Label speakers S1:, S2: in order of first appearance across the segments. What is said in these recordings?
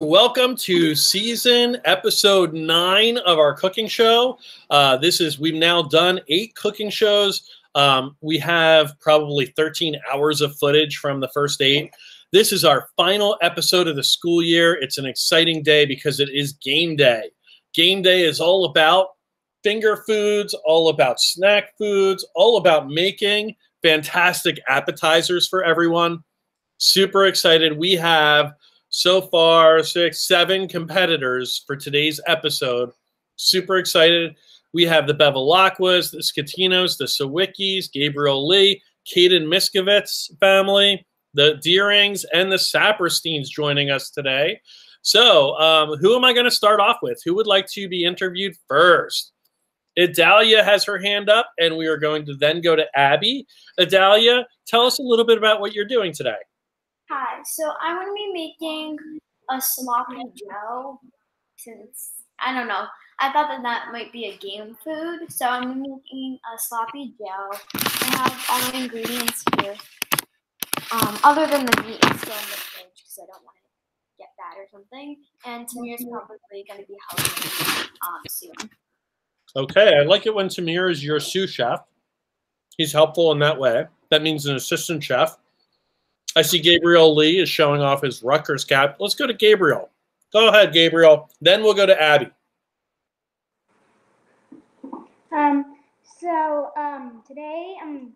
S1: Welcome to season episode 9 of our cooking show. We've now done 8 cooking shows. We have probably 13 hours of footage from the first 8. This is our final episode of the school year. It's an exciting day because it is game day. Game day is all about finger foods, all about snack foods, all about making fantastic appetizers for everyone. Super excited. We have so far 6, 7 competitors for today's episode. Super excited. We have the Bevilacquas, the Scatinos, the Sawickis, Gabriel Lee, Caden Miskovitz family, the Deerings, and the Sapersteins joining us today. So who am I going to start off with? Who would like to be interviewed first? Adalia has her hand up, and we are going to then go to Abby. Adalia, tell us a little bit about what you're doing today.
S2: Hi, so I'm going to be making a sloppy joe since, I don't know, I thought that might be a game food. So I'm making a sloppy joe. I have all my ingredients here. Other than the meat, it's still in the fridge because I don't want it to get bad or something. And Tamir's probably going to be helping me soon.
S1: Okay, I like it when Tamir is your sous chef. He's helpful in that way. That means an assistant chef. I see Gabriel Lee is showing off his Rutgers cap. Let's go to Gabriel. Go ahead, Gabriel. Then we'll go to Abby.
S3: Today I'm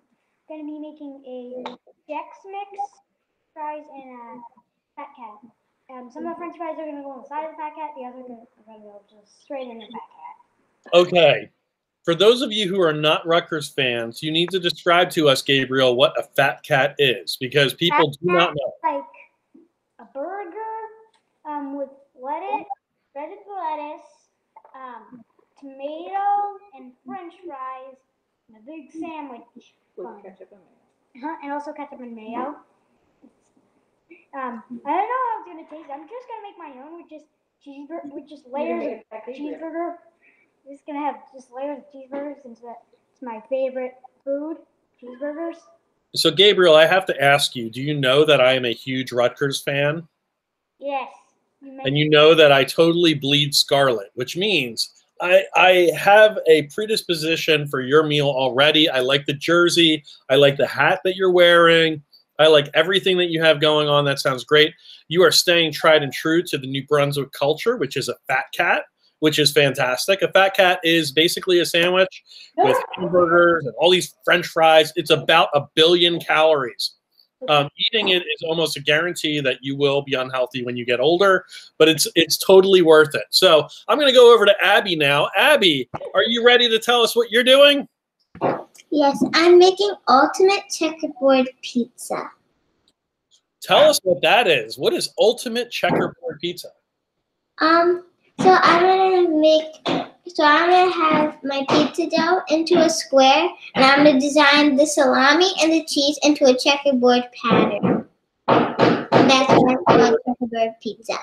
S3: going to be making a Chex Mix fries and a Fat Cat. Some of the French fries are going to go on the side of the Fat Cat. The others are going to go just straight in the Fat Cat.
S1: Okay. For those of you who are not Rutgers fans, you need to describe to us, Gabriel, what a Fat Cat is, because people do not know.
S3: Like a burger with lettuce, breaded lettuce, tomato, and French fries, and a big sandwich.
S4: With ketchup and mayo.
S3: And also ketchup and mayo. I don't know how it's gonna taste. I'm just gonna make my own with just layers of cheeseburger. I'm just gonna have just layers of cheeseburgers since it's my favorite food, cheeseburgers.
S1: So Gabriel, I have to ask you, do you know that I am a huge Rutgers fan?
S3: Yes.
S1: And you know that I totally bleed scarlet, which means I have a predisposition for your meal already. I like the jersey. I like the hat that you're wearing. I like everything that you have going on. That sounds great. You are staying tried and true to the New Brunswick culture, which is a Fat Cat, which is fantastic. A Fat Cat is basically a sandwich with hamburgers and all these French fries. It's about 1 billion calories. Eating it is almost a guarantee that you will be unhealthy when you get older, but it's totally worth it. So I'm going to go over to Abby now. Abby, are you ready to tell us what you're doing?
S5: Yes, I'm making ultimate checkerboard pizza.
S1: Tell us what that is. What is ultimate checkerboard pizza?
S5: So I'm gonna have my pizza dough into a square, and I'm gonna design the salami and the cheese into a checkerboard pattern. And that's what I call checkerboard pizza.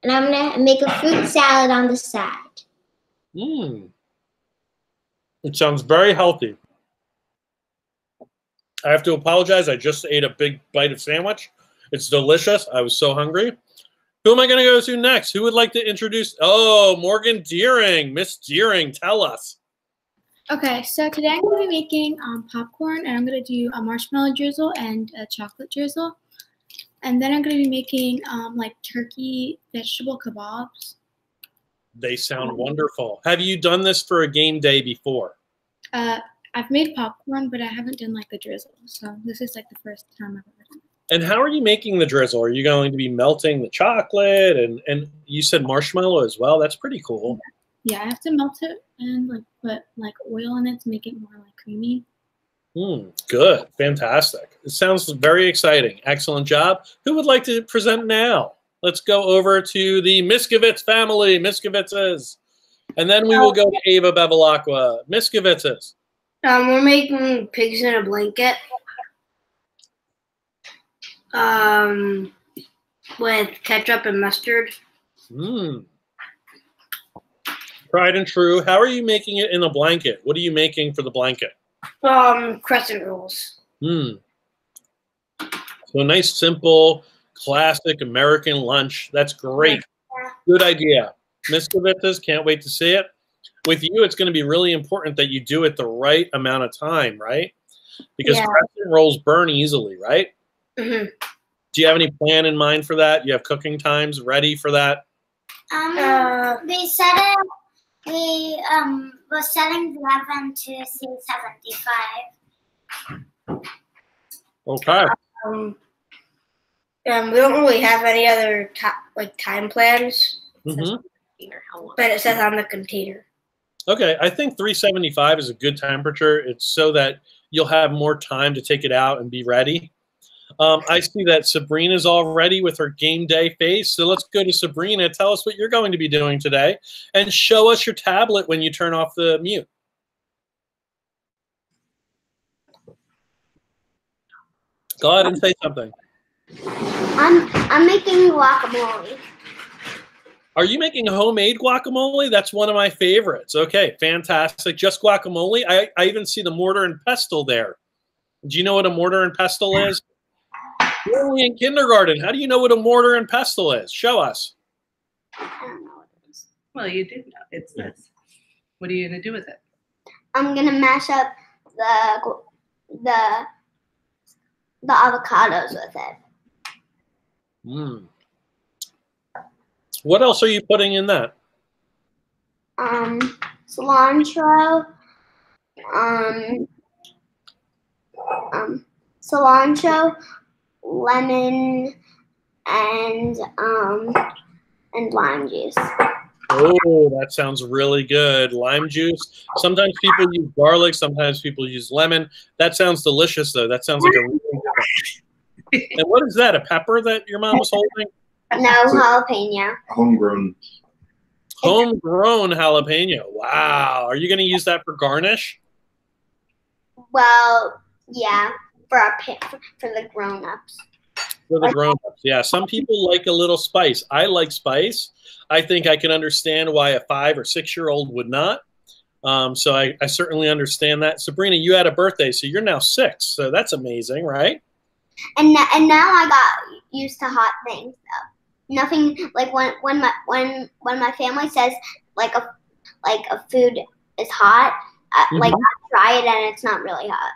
S5: And I'm gonna make a fruit salad on the side.
S1: It sounds very healthy. I have to apologize. I just ate a big bite of sandwich. It's delicious. I was so hungry. Who am I going to go to next? Who would like to introduce? Oh, Morgan Deering. Miss Deering, tell us.
S6: Okay, so today I'm going to be making popcorn, and I'm going to do a marshmallow drizzle and a chocolate drizzle. And then I'm going to be making like turkey vegetable kebabs.
S1: They sound wonderful. Have you done this for a game day before?
S6: I've made popcorn, but I haven't done like the drizzle. So this is like the first time I've ever done it.
S1: And how are you making the drizzle? Are you going to be melting the chocolate? And you said marshmallow as well. That's pretty cool.
S6: Yeah, I have to melt it and like put like oil in it to make it more like creamy.
S1: Good. Fantastic. It sounds very exciting. Excellent job. Who would like to present now? Let's go over to the Miskovitz family, Miskovitzes. And then we will go to Ava Bevilacqua. Miskovitzes.
S7: We're making pigs in a blanket. With ketchup and mustard.
S1: Tried and true. How are you making it in a blanket? What are you making for the blanket?
S7: Crescent rolls.
S1: So nice, simple Classic American lunch. That's great. Good idea. Miss Gavitas, can't wait to see it. With you, it's going to be really important that you do it the right amount of time, right? Because crescent rolls burn easily, right?
S7: Mm-hmm.
S1: Do you have any plan in mind for that? You have cooking times ready for that?
S5: We set it. We were setting the oven to 675.
S1: Okay.
S7: We don't really have any other time plans,
S1: Mm-hmm.
S7: but it says on the container.
S1: Okay, I think 375 is a good temperature. It's so that you'll have more time to take it out and be ready. I see that Sabrina's all ready with her game day face. So let's go to Sabrina. Tell us what you're going to be doing today and show us your tablet when you turn off the mute. Go ahead and say something.
S5: I'm making guacamole.
S1: Are you making homemade guacamole? That's one of my favorites. Okay, fantastic. Just guacamole? I even see the mortar and pestle there. Do you know what a mortar and pestle is? You're only in kindergarten. How do you know what a mortar and pestle is? Show us.
S5: I don't know what it is.
S4: Well, you do know. It's this. What are you going to do with it?
S5: I'm gonna mash up the avocados with it.
S1: Mm. What else are you putting in that?
S5: Cilantro. Cilantro, lemon, and lime juice.
S1: Oh, that sounds really good. Lime juice. Sometimes people use garlic. Sometimes people use lemon. That sounds delicious, though. That sounds like a really good. And what is that? A pepper that your mom was holding?
S5: No, jalapeno.
S8: Homegrown.
S1: Homegrown jalapeno. Wow. Are you going to use that for garnish?
S5: Well, yeah, for the grown-ups.
S1: For the grown-ups, yeah. Some people like a little spice. I like spice. I think I can understand why a 5 or 6-year-old would not. So I certainly understand that. Sabrina, you had a birthday, so you're now 6. So that's amazing, right?
S5: And now I got used to hot things though. Nothing like when my family says like a food is hot, like I try it and it's not really hot.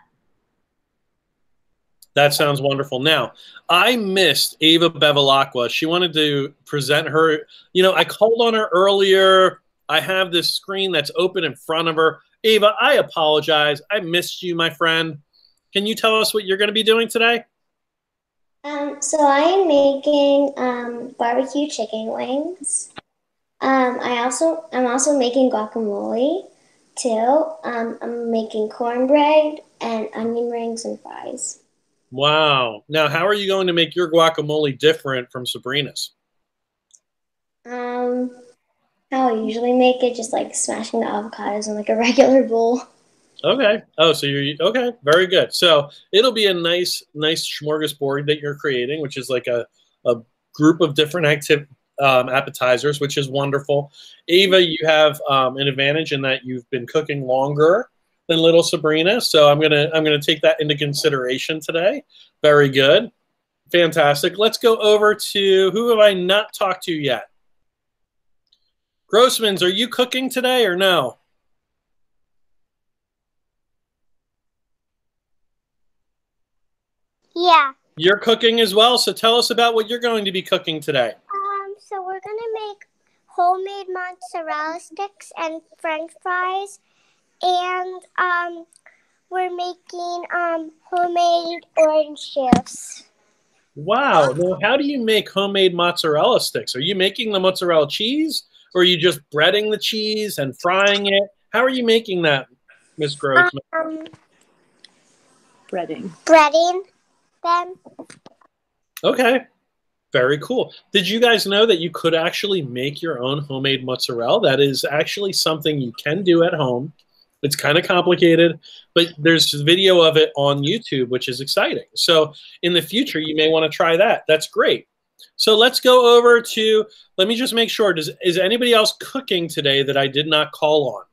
S1: That sounds wonderful. Now, I missed Ava Bevilacqua. She wanted to present her. You know, I called on her earlier. I have this screen that's open in front of her. Ava, I apologize. I missed you, my friend. Can you tell us what you're going to be doing today?
S5: So I am making barbecue chicken wings. I'm also making guacamole too. I'm making cornbread and onion rings and fries.
S1: Wow. Now, how are you going to make your guacamole different from Sabrina's?
S5: How I usually make it, just like smashing the avocados in like a regular bowl.
S1: Okay. Oh, so you're okay. Very good. So it'll be a nice smorgasbord that you're creating, which is like a group of different appetizers, which is wonderful. Ava, you have an advantage in that you've been cooking longer than little Sabrina, so I'm gonna take that into consideration today. Very good, fantastic. Let's go over to who have I not talked to yet? Grossmans, are you cooking today or no?
S5: Yeah.
S1: You're cooking as well, so tell us about what you're going to be cooking today.
S5: So we're gonna make homemade mozzarella sticks and French fries, and we're making homemade orange juice.
S1: Wow. Now, how do you make homemade mozzarella sticks? Are you making the mozzarella cheese, or are you just breading the cheese and frying it? How are you making that, Miss Grossman?
S4: Breading.
S5: Breading them.
S1: Okay. Very cool. Did you guys know that you could actually make your own homemade mozzarella? That is actually something you can do at home. It's kind of complicated, but there's video of it on YouTube, which is exciting. So in the future, you may want to try that. That's great. So let's go over to, let me just make sure, is anybody else cooking today that I did not call on?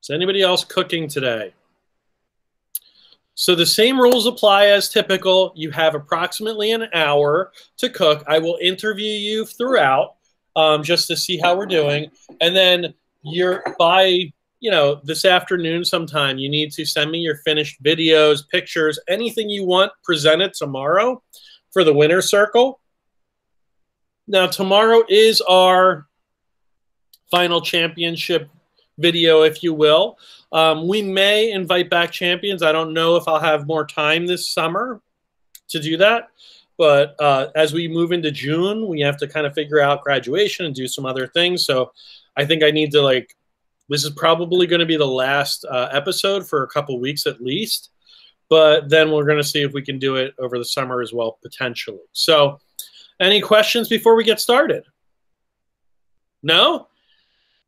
S1: Is anybody else cooking today? So the same rules apply as typical. You have approximately an hour to cook. I will interview you throughout just to see how we're doing. And then by this afternoon sometime, you need to send me your finished videos, pictures, anything you want presented tomorrow for the winner's circle. Now, tomorrow is our final championship video, if you will. We may invite back champions. I don't know if I'll have more time this summer to do that. But as we move into June, we have to kind of figure out graduation and do some other things. So I think I need to this is probably going to be the last episode for a couple weeks at least. But then we're going to see if we can do it over the summer as well, potentially. So any questions before we get started? No?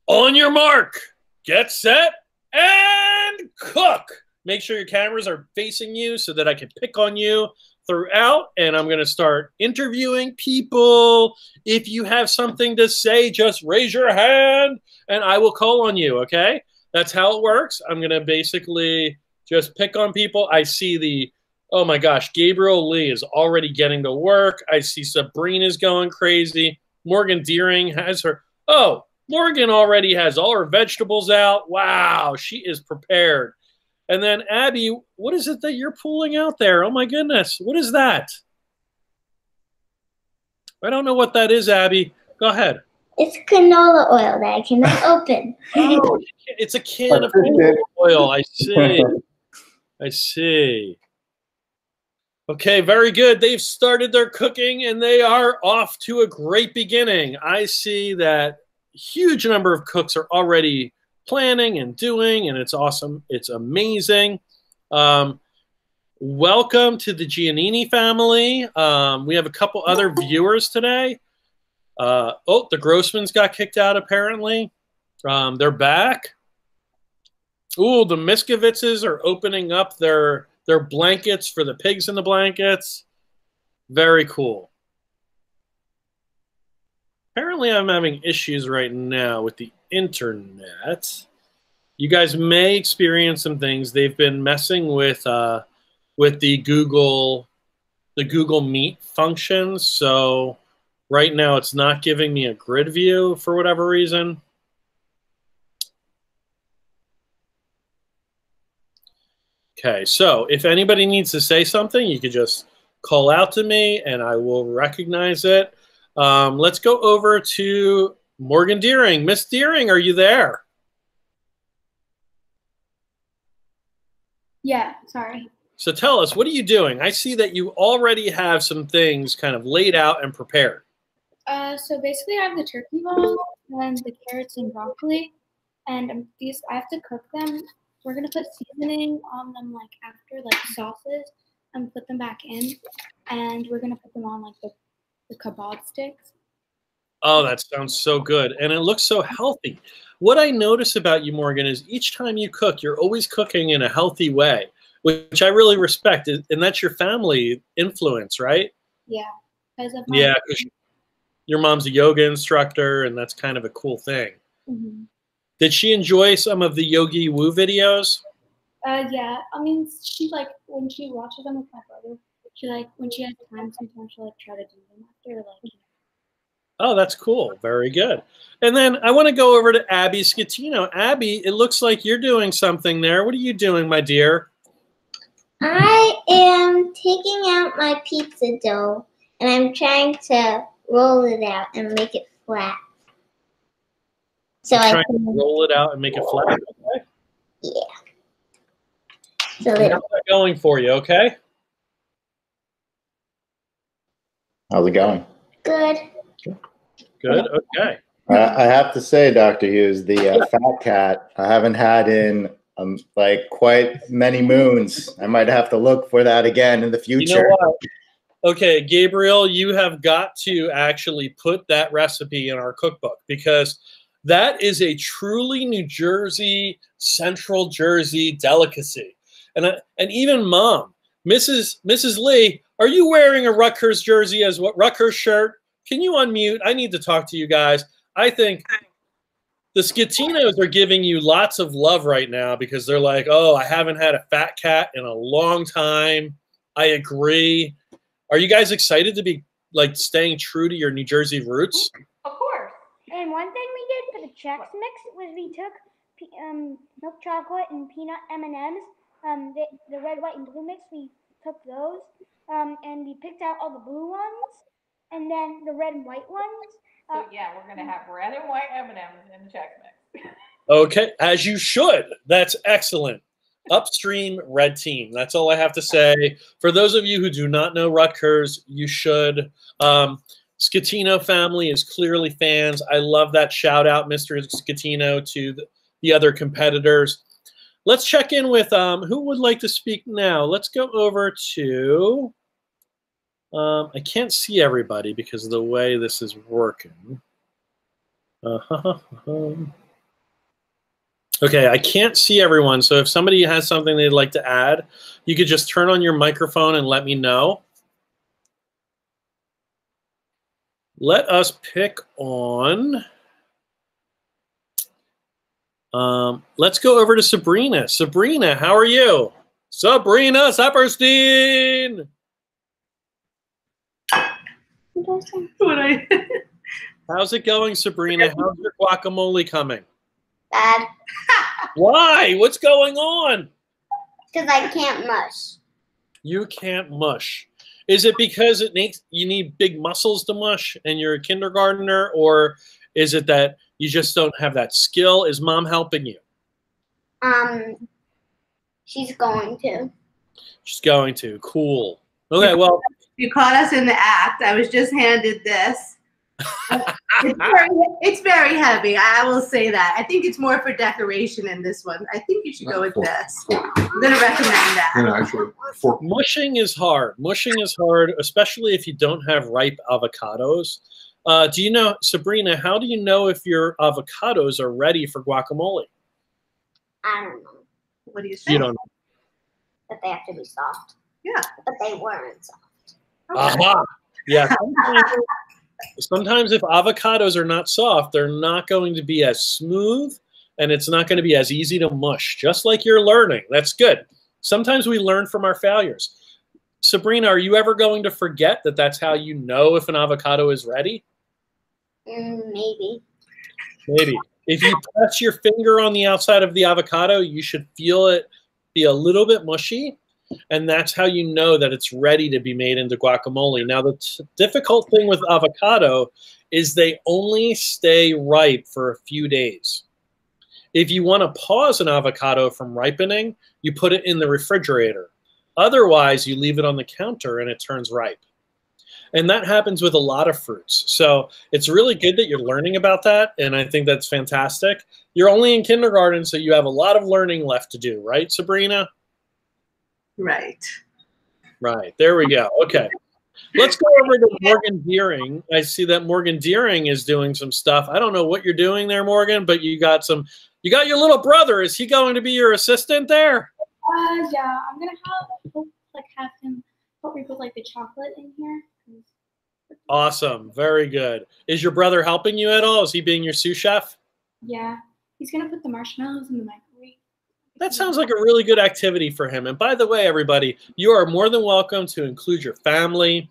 S1: On your mark, get set, and cook. Make sure your cameras are facing you so that I can pick on you throughout, and I'm going to start interviewing people. If you have something to say, just raise your hand, and I will call on you, okay? That's how it works. I'm going to basically just pick on people. I see oh my gosh, Gabriel Lee is already getting to work. I see Sabrina's going crazy. Morgan Deering has her. Oh, Morgan already has all her vegetables out. Wow, she is prepared. And then Abby, what is it that you're pulling out there? Oh my goodness, what is that? I don't know what that is, Abby. Go ahead.
S5: It's canola oil that I cannot open.
S1: Oh, it's a can of canola oil. I see. I see. Okay, very good. They've started their cooking, and they are off to a great beginning. I see that huge number of cooks are already planning and doing, and it's awesome. It's amazing. Welcome to the Giannini family. We have a couple other viewers today. Oh, the Grossmans got kicked out apparently. They're back. Ooh, the Miskovitzes are opening up their blankets for the pigs in the blankets. Very cool. Apparently, I'm having issues right now with the internet. You guys may experience some things. They've been messing with the Google Meet functions. So right now, it's not giving me a grid view for whatever reason. Okay, so if anybody needs to say something, you could just call out to me, and I will recognize it. Let's go over to Morgan Deering. Miss Deering, are you there?
S6: Yeah, sorry.
S1: So tell us, what are you doing? I see that you already have some things kind of laid out and prepared.
S6: So basically I have the turkey balls and the carrots and broccoli, and these I have to cook them. We're going to put seasoning on them after, sauces, and put them back in, and we're going to put them on the kebab sticks.
S1: Oh, that sounds so good. And it looks so healthy. What I notice about you, Morgan, is each time you cook, you're always cooking in a healthy way, which I really respect. And that's your family influence, right?
S6: Yeah.
S1: Yeah, because your mom's a yoga instructor, and that's kind of a cool thing.
S6: Mm-hmm.
S1: Did she enjoy some of the Yogi Woo videos?
S6: Yeah. I mean, she when she watches them with my brother, she when she has time, sometimes she'll try to do them after
S1: Oh, that's cool. Very good. And then I want to go over to Abby Scatino. Abby, it looks like you're doing something there. What are you doing, my dear?
S5: I am taking out my pizza dough, and I'm trying to roll it out and make it flat. So I can
S1: roll it out and make it flat. Okay.
S5: Yeah. So
S1: how's that going for you? Okay.
S8: How's it going?
S5: Good.
S1: Good. Okay.
S8: I have to say, Dr. Hughes, the fat cat I haven't had in quite many moons. I might have to look for that again in the future.
S1: You know what? Okay, Gabriel, you have got to actually put that recipe in our cookbook, because that is a truly New Jersey, Central Jersey delicacy. And even Mom, Mrs. Lee, are you wearing a Rutgers jersey Rutgers shirt? Can you unmute? I need to talk to you guys. I think The Scatinos are giving you lots of love right now because they're like, oh, I haven't had a fat cat in a long time. I agree. Are you guys excited to be like staying true to your New Jersey roots?
S3: Of course. And one thing we did for the Chex Mix was we took milk chocolate and peanut M&Ms. The red, white, and blue mix, we took those. And we picked out all the blue ones. And then the red and white ones.
S9: So yeah, we're gonna have red and white M&Ms in the Chex Mix.
S1: Okay, as you should. That's excellent. Upstream red team. That's all I have to say. For those of you who do not know Rutgers, you should. Scatino family is clearly fans. I love that shout out, Mr. Scatino, to the other competitors. Let's check in with who would like to speak now. Let's go over to. I can't see everybody because of the way this is working. Okay, I can't see everyone, so if somebody has something they'd like to add, you could just turn on your microphone and let me know. Let us pick on, let's go over to Sabrina. Sabrina, how are you? Sabrina Saperstein! How's it going, Sabrina? How's your guacamole coming?
S5: Bad.
S1: Why? What's going on?
S5: Because I can't mush.
S1: You can't mush. Is it because you need big muscles to mush and you're a kindergartner, or is it that you just don't have that skill? Is mom helping you?
S5: She's going to.
S1: She's going to. Cool. Okay, well.
S4: You caught us in the act. I was just handed this. It's very heavy. I will say that. I think it's more for decoration in this one. I think you should go with this. I'm going to recommend that.
S10: Actually,
S1: mushing is hard. Mushing is hard, especially if you don't have ripe avocados. Do you know, Sabrina, how do you know if your avocados are ready for guacamole?
S5: I don't know.
S4: What do you say?
S1: You don't know.
S5: But they have to be soft.
S4: Yeah.
S5: But they weren't soft.
S4: Okay.
S1: Aha. Yeah. Sometimes if avocados are not soft, they're not going to be as smooth, and it's not going to be as easy to mush, just like you're learning. That's good. Sometimes we learn from our failures. Sabrina, are you ever going to forget that that's how you know if an avocado is ready?
S5: Maybe.
S1: Maybe. If you press your finger on the outside of the avocado, you should feel it be a little bit mushy. And that's how you know that it's ready to be made into guacamole. Now, the difficult thing with avocado is they only stay ripe for a few days. If you want to pause an avocado from ripening, you put it in the refrigerator. Otherwise, you leave it on the counter and it turns ripe. And that happens with a lot of fruits. So it's really good that you're learning about that, and I think that's fantastic. You're only in kindergarten, so you have a lot of learning left to do, right, Sabrina?
S4: Right.
S1: Right. There we go. Okay. Let's go over to Morgan Deering. I see that Morgan Deering is doing some stuff. I don't know what you're doing there, Morgan, but you got your little brother. Is he going to be your assistant there?
S6: Yeah, I'm gonna have him help me put the chocolate in here.
S1: Awesome. Very good. Is your brother helping you at all? Is he being your sous chef?
S6: Yeah, he's gonna put the marshmallows in the microwave.
S1: That sounds like a really good activity for him. And by the way, everybody, you are more than welcome to include your family,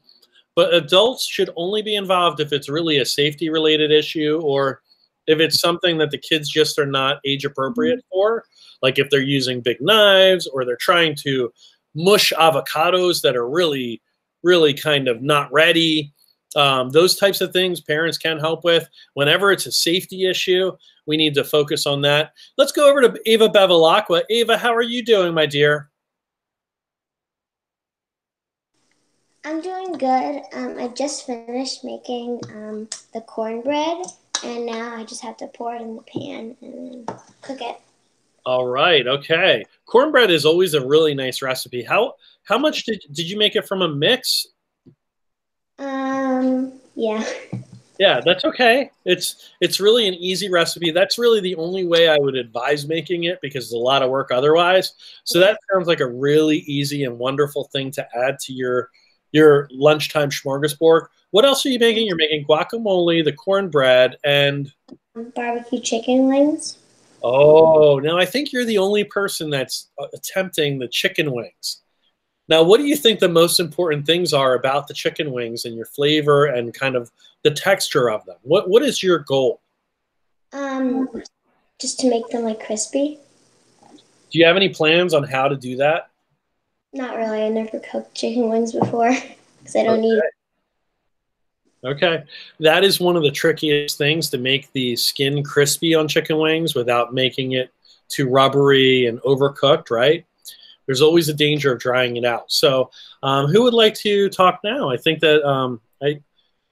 S1: but adults should only be involved if it's really a safety-related issue or if it's something that the kids just are not age appropriate for, like if they're using big knives or they're trying to mush avocados that are really, really kind of not ready. Those types of things parents can help with. Whenever it's a safety issue, we need to focus on that. Let's go over to Ava Bevilacqua. Ava, how are you doing, my dear?
S5: I'm doing good. I just finished making the cornbread, and now I just have to pour it in the pan and then cook it.
S1: All right. Okay. Cornbread is always a really nice recipe. How much did you make it from a mix?
S5: Yeah.
S1: Yeah, that's okay. It's really an easy recipe. That's really the only way I would advise making it because it's a lot of work otherwise. So that sounds like a really easy and wonderful thing to add to your lunchtime smorgasbord. What else are you making? You're making guacamole, the cornbread, and
S5: Barbecue chicken wings.
S1: Oh, now I think you're the only person that's attempting the chicken wings. Now, what do you think the most important things are about the chicken wings and your flavor and kind of the texture of them? What is your goal?
S5: Just to make them like crispy.
S1: Do you have any plans on how to do that?
S5: Not really. I never cooked chicken wings before because I don't eat.
S1: Okay. That is one of the trickiest things, to make the skin crispy on chicken wings without making it too rubbery and overcooked, right? There's always a danger of drying it out. So who would like to talk now? I think that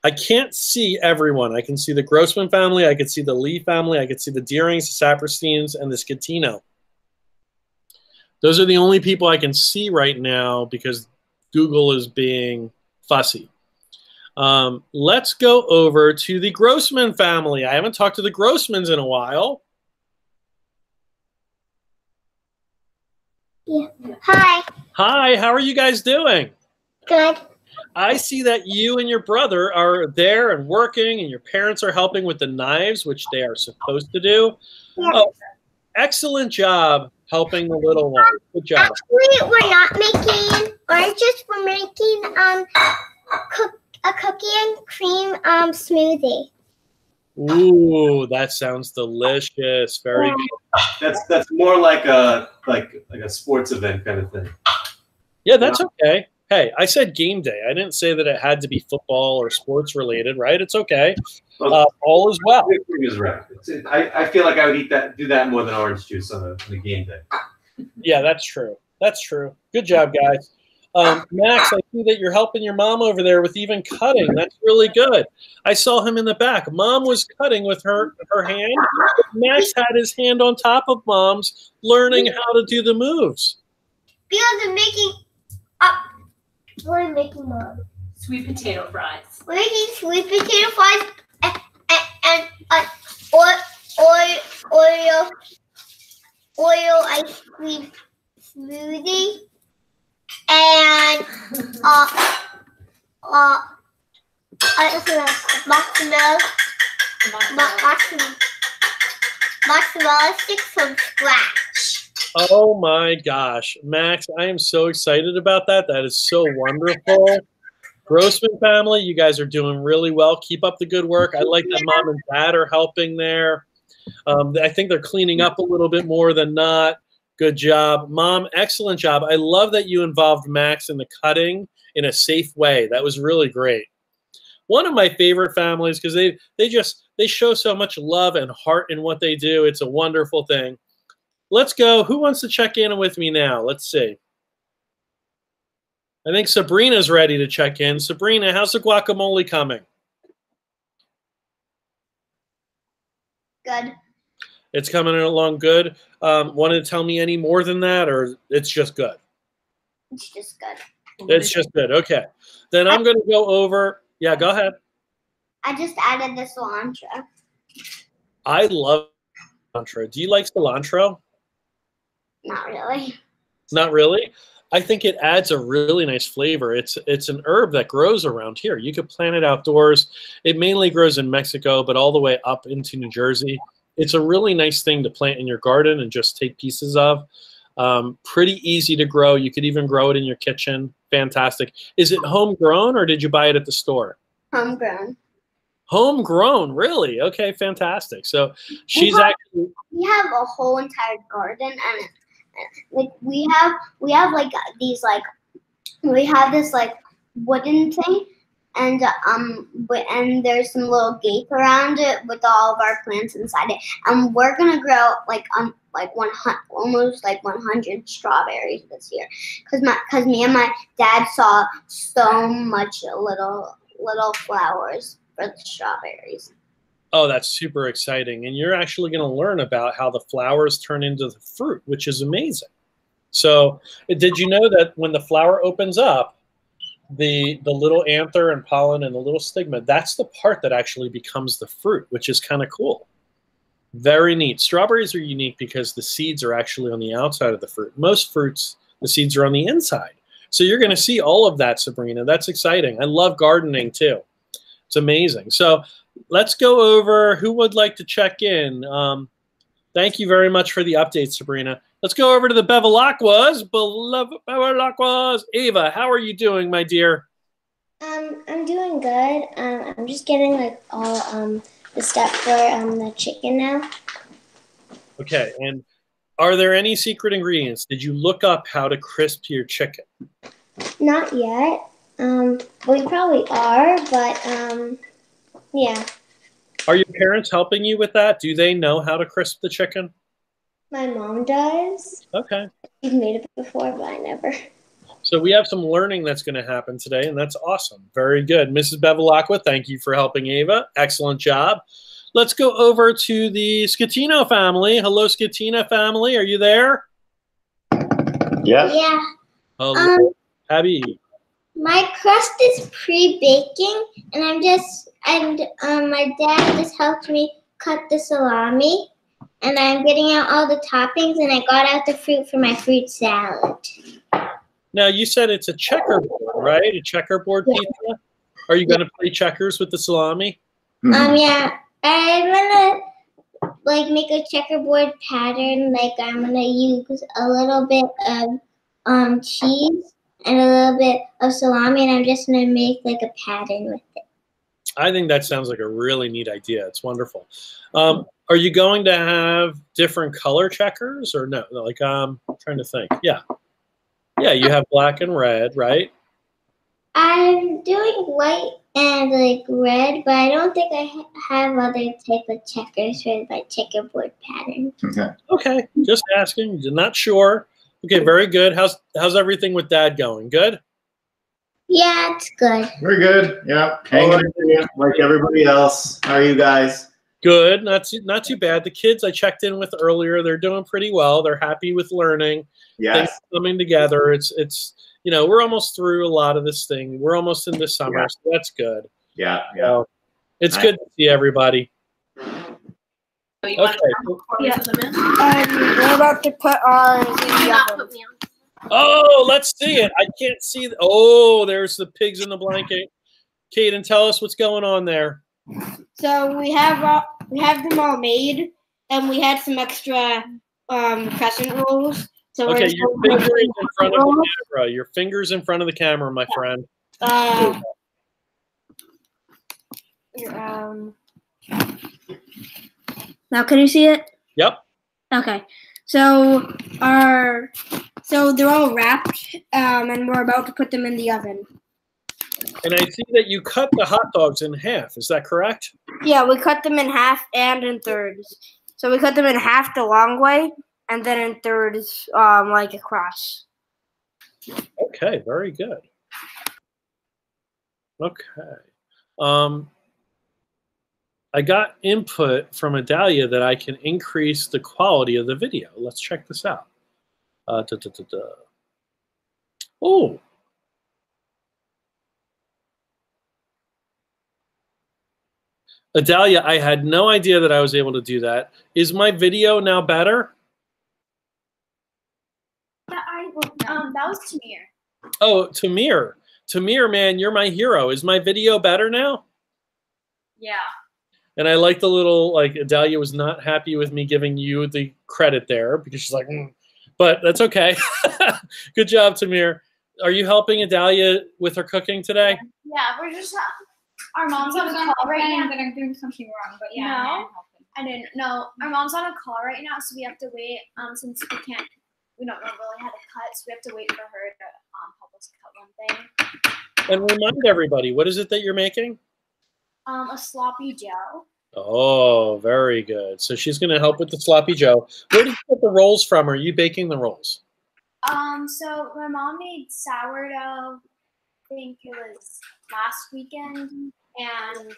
S1: I can't see everyone. I can see the Grossman family. I can see the Lee family. I can see the Deerings, the Sapersteins, and the Scatino. Those are the only people I can see right now because Google is being fussy. Let's go over to the Grossman family. I haven't talked to the Grossmans in a while.
S5: Yeah. Hi.
S1: Hi, how are you guys doing?
S5: Good.
S1: I see that you and your brother are there and working, and your parents are helping with the knives, which they are supposed to do.
S5: Yeah.
S1: Oh, excellent job helping the little one. Good job.
S5: Actually, we're not making oranges. We're making a cookie and cream smoothie.
S1: Ooh, that sounds delicious. Very good.
S10: That's more like a sports event kind of thing.
S1: Yeah, that's okay. Hey, I said game day. I didn't say that it had to be football or sports related, right? It's okay. All is well.
S10: Is right. I feel like I would do that more than orange juice on a game day.
S1: Yeah, that's true. That's true. Good job, guys. Max, I see that you're helping your mom over there with even cutting. That's really good. I saw him in the back. Mom was cutting with her hand. Max had his hand on top of Mom's, learning how to do the moves.
S5: Because I'm making what am I making, Mom?
S9: Sweet potato fries.
S5: We're making sweet potato fries and oil ice cream smoothie and mozzarella sticks from scratch.
S1: Oh my gosh, Max, I am so excited about that. That is so wonderful. Grossman family, you guys are doing really well. Keep up the good work. I like that Mom and Dad are helping there. I think they're cleaning up a little bit more than not. Good job. Mom, excellent job. I love that you involved Max in the cutting in a safe way. That was really great. One of my favorite families because they show so much love and heart in what they do. It's a wonderful thing. Let's go. Who wants to check in with me now? Let's see. I think Sabrina's ready to check in. Sabrina, how's the guacamole coming?
S5: Good.
S1: It's coming along good. Want to tell me any more than that, or it's just good?
S5: It's just good.
S1: It's just good. Okay. Then I'm going to go over. Yeah, go ahead.
S5: I just added the cilantro.
S1: I love cilantro. Do you like cilantro?
S5: Not really.
S1: Not really? I think it adds a really nice flavor. It's an herb that grows around here. You could plant it outdoors. It mainly grows in Mexico, but all the way up into New Jersey. It's a really nice thing to plant in your garden and just take pieces of. Pretty easy to grow. You could even grow it in your kitchen. Fantastic. Is it homegrown or did you buy it at the store?
S5: Homegrown.
S1: Homegrown, really? Okay, fantastic. So we
S5: have a whole entire garden, and like we have like these like we have this like wooden thing, and there's some little gate around it with all of our plants inside it, and we're gonna grow almost 100 strawberries this year, because me and my dad saw so much little flowers for the strawberries.
S1: Oh, that's super exciting. And you're actually going to learn about how the flowers turn into the fruit, which is amazing. So did you know that when the flower opens up, the little anther and pollen and the little stigma, that's the part that actually becomes the fruit, which is kind of cool. Very neat. Strawberries are unique because the seeds are actually on the outside of the fruit. Most fruits, the seeds are on the inside. So you're going to see all of that, Sabrina. That's exciting. I love gardening too. It's amazing. So let's go over who would like to check in. Thank you very much for the update, Sabrina. Let's go over to the Bevilacquas. Beloved Bevilacquas. Ava, how are you doing, my dear?
S5: I'm doing good. I'm just getting like all the stuff for the chicken now.
S1: Okay, and are there any secret ingredients? Did you look up how to crisp your chicken?
S5: Not yet. We probably are, but yeah.
S1: Are your parents helping you with that? Do they know how to crisp the chicken?
S5: My mom does.
S1: Okay.
S5: She's made it before, but I never.
S1: So we have some learning that's going to happen today, and that's awesome. Very good. Mrs. Bevilacqua, thank you for helping Ava. Excellent job. Let's go over to the Scatino family. Hello, Scatina family. Are you there?
S8: Yes.
S5: Yeah.
S1: Hello, Abby.
S5: My crust is pre-baking, and my dad just helped me cut the salami, and I'm getting out all the toppings, and I got out the fruit for my fruit salad.
S1: Now, you said it's a checkerboard, right? A checkerboard pizza? Are you going to play checkers with the salami?
S5: Yeah. I'm gonna like make a checkerboard pattern. Like I'm gonna use a little bit of cheese and a little bit of salami, and I'm just gonna make like a pattern with it.
S1: I think that sounds like a really neat idea. It's wonderful. Are you going to have different color checkers or no? Like I'm trying to think. Yeah. Yeah, you have black and red, right?
S5: I'm doing white and like red, but I don't think I have other type of checkers for my checkerboard pattern.
S8: Okay.
S1: Okay, just asking. Not sure. Okay, very good. How's everything with Dad going? Good?
S5: Yeah, it's good.
S8: We're good. Yeah. Hanging in there like everybody else. How are you guys?
S1: Good. Not too bad. The kids I checked in with earlier, they're doing pretty well. They're happy with learning.
S8: Yes.
S1: Things coming together. It's you know, we're almost through a lot of this thing. We're almost into summer, so that's good.
S8: Yeah.
S1: So it's good to see everybody. Okay.
S7: Yeah. We're about to put ours in the oven.
S1: Oh, let's see it. I can't see. Oh, there's the pigs in the blanket. Kaden, tell us what's going on there.
S7: So we have them all made, and we had some extra crescent rolls. So
S1: Okay, your fingers in front of the camera. Your fingers in front of the camera, my friend.
S7: Now can you see it?
S1: Yep.
S7: Okay. So they're all wrapped, and we're about to put them in the oven.
S1: And I see that you cut the hot dogs in half. Is that correct?
S7: Yeah, we cut them in half and in thirds. So we cut them in half the long way, and then in thirds, like across.
S1: Okay, very good. Okay. I got input from Adalia that I can increase the quality of the video. Let's check this out. Oh. Adalia, I had no idea that I was able to do that. Is my video now better?
S2: That was Tamir.
S1: Oh, Tamir. Tamir, man, you're my hero. Is my video better now?
S2: Yeah.
S1: And I like the little, like, Adalia was not happy with me giving you the credit there because she's like, but that's okay. Good job, Tamir. Are you helping Adalia with her cooking today?
S2: Yeah, we're just, our mom's on a call right now.
S6: That I'm doing something wrong, but yeah.
S2: No, I didn't. No, our mom's on a call right now, so we have to wait. Since we don't know really how to cut, so we have to wait for her to help us cut one thing.
S1: And remind everybody, what is it that you're making?
S2: A sloppy Joe.
S1: Oh, very good. So she's going to help with the sloppy Joe. Where did you get the rolls from? Are you baking the rolls?
S2: So my mom made sourdough. I think it was last weekend, and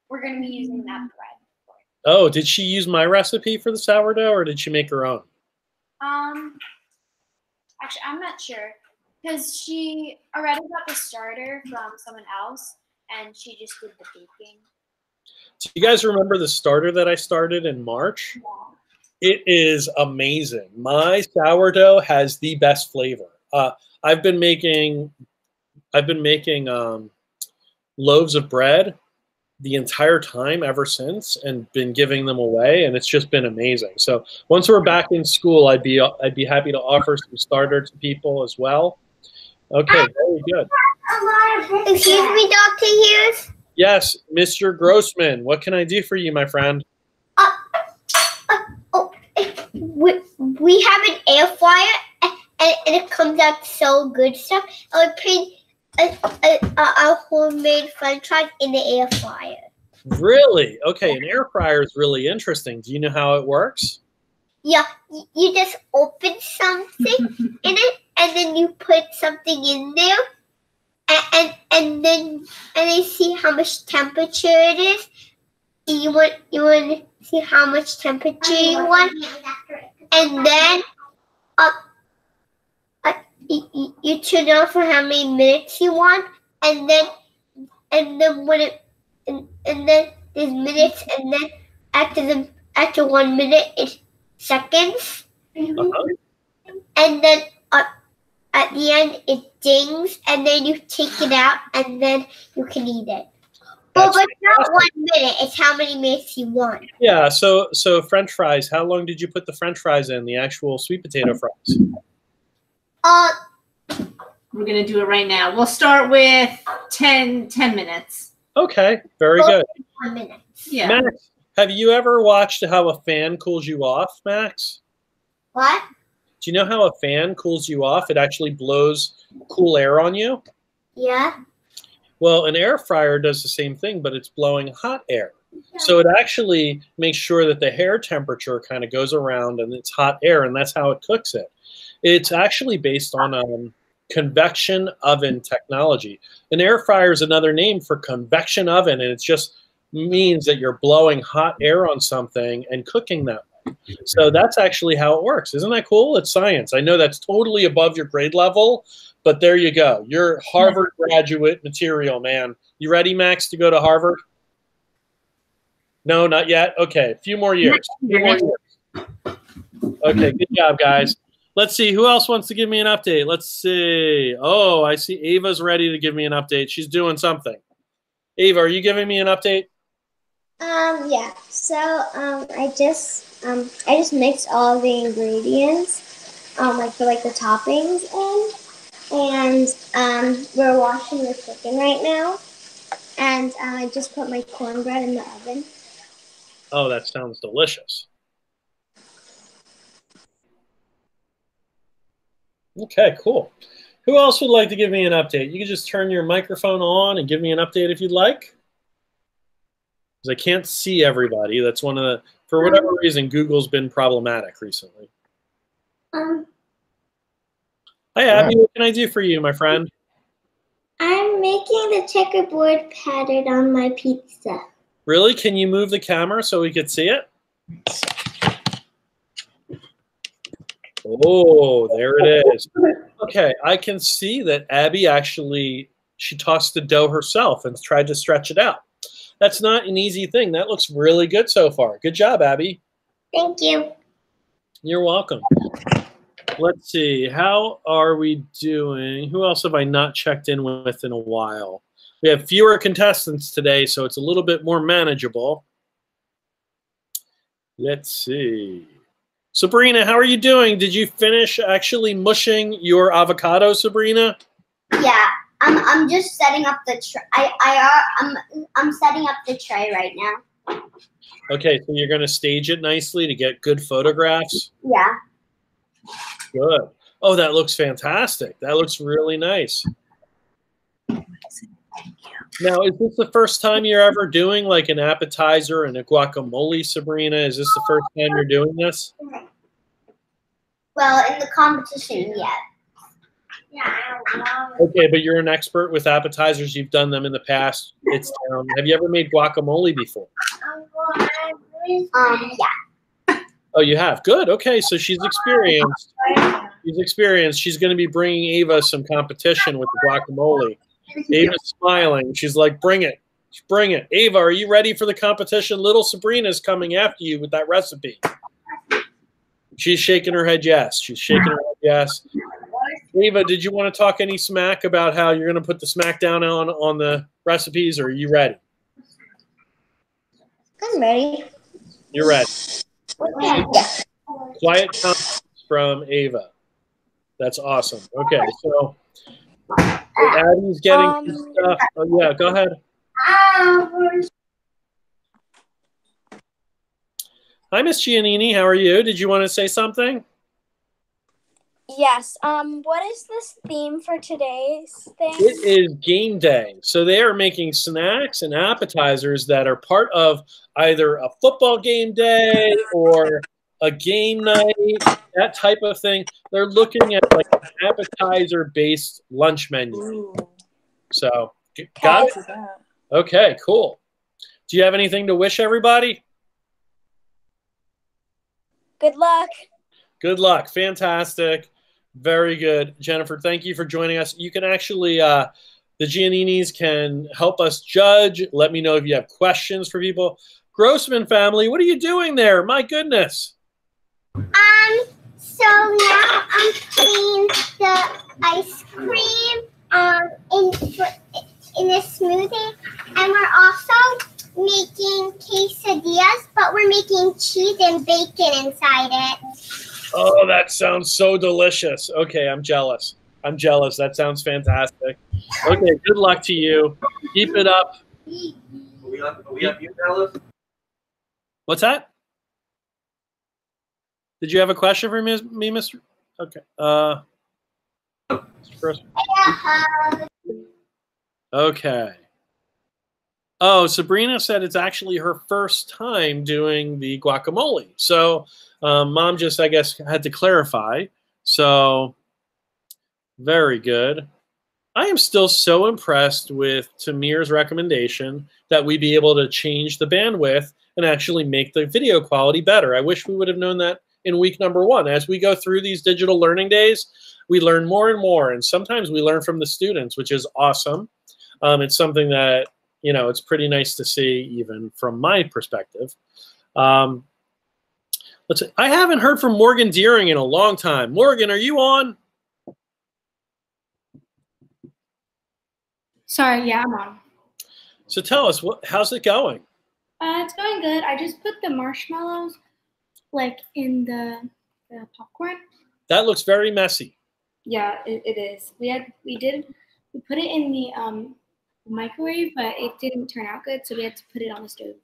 S2: we're going to be using that bread for it.
S1: Oh, did she use my recipe for the sourdough, or did she make her own?
S2: Actually, I'm not sure, because she already got the starter from someone else, and she just did the baking.
S1: Do you guys remember the starter that I started in March? Yeah. It is amazing. My sourdough has the best flavor. I've been making loaves of bread, the entire time ever since and been giving them away, and it's just been amazing. So once we're back in school, I'd be happy to offer some starter to people as well. Okay, very good.
S5: Excuse me, Dr. Hughes?
S1: Yes, Mr. Grossman, what can I do for you, my friend?
S5: We have an air fryer, and it comes out so good stuff. I would put a homemade French fries in the air fryer.
S1: Really? Okay, an air fryer is really interesting. Do you know how it works?
S5: Yeah, you just open something in it, and then you put something in there, and then see how much temperature it is. You want to see how much temperature you want, and then you turn it on for how many minutes you want, and then when it and then there's minutes, and then after 1 minute it's seconds, and then at the end it dings, and then you take it out, and then you can eat it. But it's not 1 minute, it's how many minutes you want.
S1: Yeah, so French fries, how long did you put the French fries in, the actual sweet potato fries?
S4: We're going to do it right now. We'll start with 10 minutes.
S1: Okay, very good.
S5: 1 minute.
S4: Yeah.
S1: Max, have you ever watched how a fan cools you off, Max?
S5: What?
S1: Do you know how a fan cools you off? It actually blows cool air on you.
S5: Yeah.
S1: Well, an air fryer does the same thing, but it's blowing hot air. So it actually makes sure that the hair temperature kind of goes around and it's hot air, and that's how it cooks it. It's actually based on convection oven technology. An air fryer is another name for convection oven, and it just means that you're blowing hot air on something and cooking that way. So that's actually how it works. Isn't that cool? It's science. I know that's totally above your grade level, but there you go. You're Harvard graduate material, man. You ready, Max, to go to Harvard? No, not yet? Okay, a few more years. Okay, good job, guys. Let's see, who else wants to give me an update? Let's see. Oh, I see Ava's ready to give me an update. She's doing something. Ava, are you giving me an update?
S5: Yeah. So I just mixed all the ingredients, like for the toppings in, and we're washing the chicken right now, and I just put my cornbread in the oven.
S1: Oh, that sounds delicious. Okay, cool. Who else would like to give me an update? You can just turn your microphone on and give me an update if you'd like. Because I can't see everybody. That's one of the, for whatever reason, Google's been problematic recently. Hi, Abby. What can I do for you, my friend?
S5: I'm making the checkerboard pattern on my pizza.
S1: Really? Can you move the camera so we could see it? Oh, there it is. Okay, I can see that Abby actually, she tossed the dough herself and tried to stretch it out. That's not an easy thing. That looks really good so far. Good job, Abby.
S5: Thank you.
S1: You're welcome. Let's see. How are we doing? Who else have I not checked in with in a while? We have fewer contestants today, so it's a little bit more manageable. Let's see. Sabrina, how are you doing? Did you finish actually mushing your avocado, Sabrina?
S5: Yeah, I'm just setting up the tray. I'm setting up the tray right now.
S1: Okay, so you're going to stage it nicely to get good photographs?
S5: Yeah.
S1: Good. Oh, that looks fantastic. That looks really nice. Now, is this the first time you're ever doing like an appetizer and a guacamole, Sabrina? Is this the first time you're doing this?
S5: Well, in the competition, yeah.
S1: Okay, but you're an expert with appetizers. You've done them in the past. It's have you ever made guacamole before?
S5: Yeah.
S1: Oh, you have? Good. Okay, so she's experienced. She's experienced. She's going to be bringing Ava some competition with the guacamole. Ava's smiling. She's like, bring it. Bring it. Ava, are you ready for the competition? Little Sabrina's coming after you with that recipe. She's shaking her head yes. She's shaking her head yes. Ava, did you want to talk any smack about how you're going to put the smack down on the recipes, or are you ready?
S5: I'm ready.
S1: You're ready.
S5: Yeah.
S1: Quiet comments from Ava. That's awesome. Okay, so Addie's getting stuff. Oh, yeah, go ahead. Hi, Miss Giannini. How are you? Did you want to say something?
S11: Yes. What is this theme for today's thing?
S1: It is game day. So they are making snacks and appetizers that are part of either a football game day or a game night, that type of thing. They're looking at like an appetizer-based lunch menu.
S11: Ooh.
S1: So, got it? Okay, cool. Do you have anything to wish everybody?
S11: Good luck.
S1: Good luck. Fantastic. Very good. Jennifer, thank you for joining us. You can actually, the Gianninis can help us judge. Let me know if you have questions for people. Grossman family, what are you doing there? My goodness.
S5: So now I'm putting the ice cream in a smoothie, and we're also making quesadillas, but we're making cheese and bacon inside it.
S1: Oh, that sounds so delicious. Okay, I'm jealous. I'm jealous. That sounds fantastic. Okay, good luck to you. Keep it up.
S10: Are we on mute, Alice?
S1: What's that? Did you have a question for me, Mr.? Okay. Mr. Grossman. Okay. Oh, Sabrina said it's actually her first time doing the guacamole. So Mom just, I guess, had to clarify. So very good. I am still so impressed with Tamir's recommendation that we be able to change the bandwidth and actually make the video quality better. I wish we would have known that in week number 1. As we go through these digital learning days, we learn more and more. And sometimes we learn from the students, which is awesome. It's something that, you know, it's pretty nice to see even from my perspective. Let's see. I haven't heard from Morgan Deering in a long time. Morgan, are you on?
S6: Sorry, yeah, I'm on.
S1: So tell us, how's it going?
S6: It's going good. I just put the marshmallows like in the popcorn.
S1: That looks very messy.
S6: Yeah, it is. We put it in the microwave, but it didn't turn out good, so we had to put it on the stove.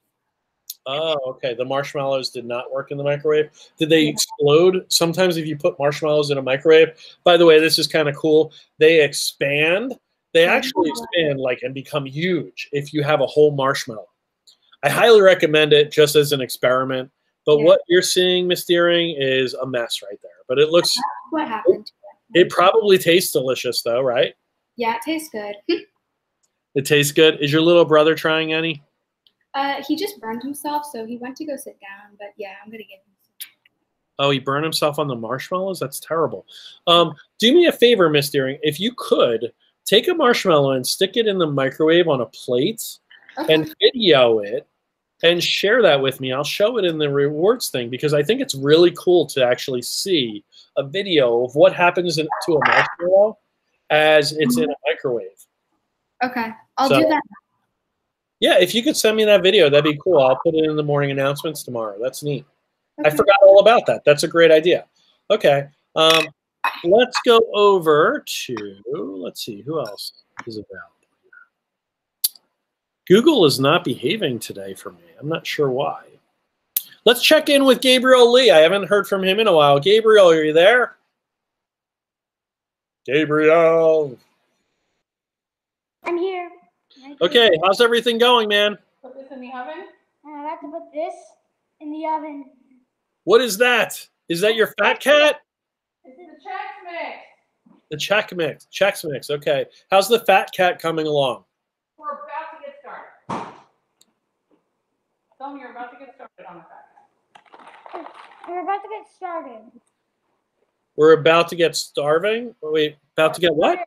S1: Oh, okay. The marshmallows did not work in the microwave. Did they explode? Sometimes if you put marshmallows in a microwave, by the way, this is kind of cool. They expand. They actually expand like and become huge if you have a whole marshmallow. I highly recommend it just as an experiment. But what you're seeing, Miss Deering, is a mess right there. But it looks.
S6: That's what happened.
S1: It probably tastes delicious, though, right?
S6: Yeah, it tastes good.
S1: It tastes good. Is your little brother trying any?
S6: He just burned himself, so he went to go sit down. But yeah, I'm gonna give him some.
S1: Oh, he burned himself on the marshmallows? That's terrible. Do me a favor, Miss Deering. If you could, take a marshmallow and stick it in the microwave on a plate and video it and share that with me. I'll show it in the rewards thing because I think it's really cool to actually see a video of what happens to a marshmallow as it's in a microwave.
S6: Okay, I'll do that.
S1: Yeah, if you could send me that video, that'd be cool. I'll put it in the morning announcements tomorrow. That's neat.
S6: Okay.
S1: I forgot all about that. That's a great idea. Okay, let's go over to, let's see, who else is available? Google is not behaving today for me. I'm not sure why. Let's check in with Gabriel Lee. I haven't heard from him in a while. Gabriel, are you there? Gabriel.
S3: I'm here.
S1: Okay, how's everything going, man?
S9: Put this in the oven.
S3: I'm about to put this in the oven.
S1: What is that? Is that your fat cat?
S9: This is the Chex Mix.
S1: The Chex Mix. Okay. How's the fat cat coming along?
S9: We're about to get started. Tell me you're about to get started on the fat cat.
S3: We're about to get started.
S1: We're about to get starving? Wait, about to get what?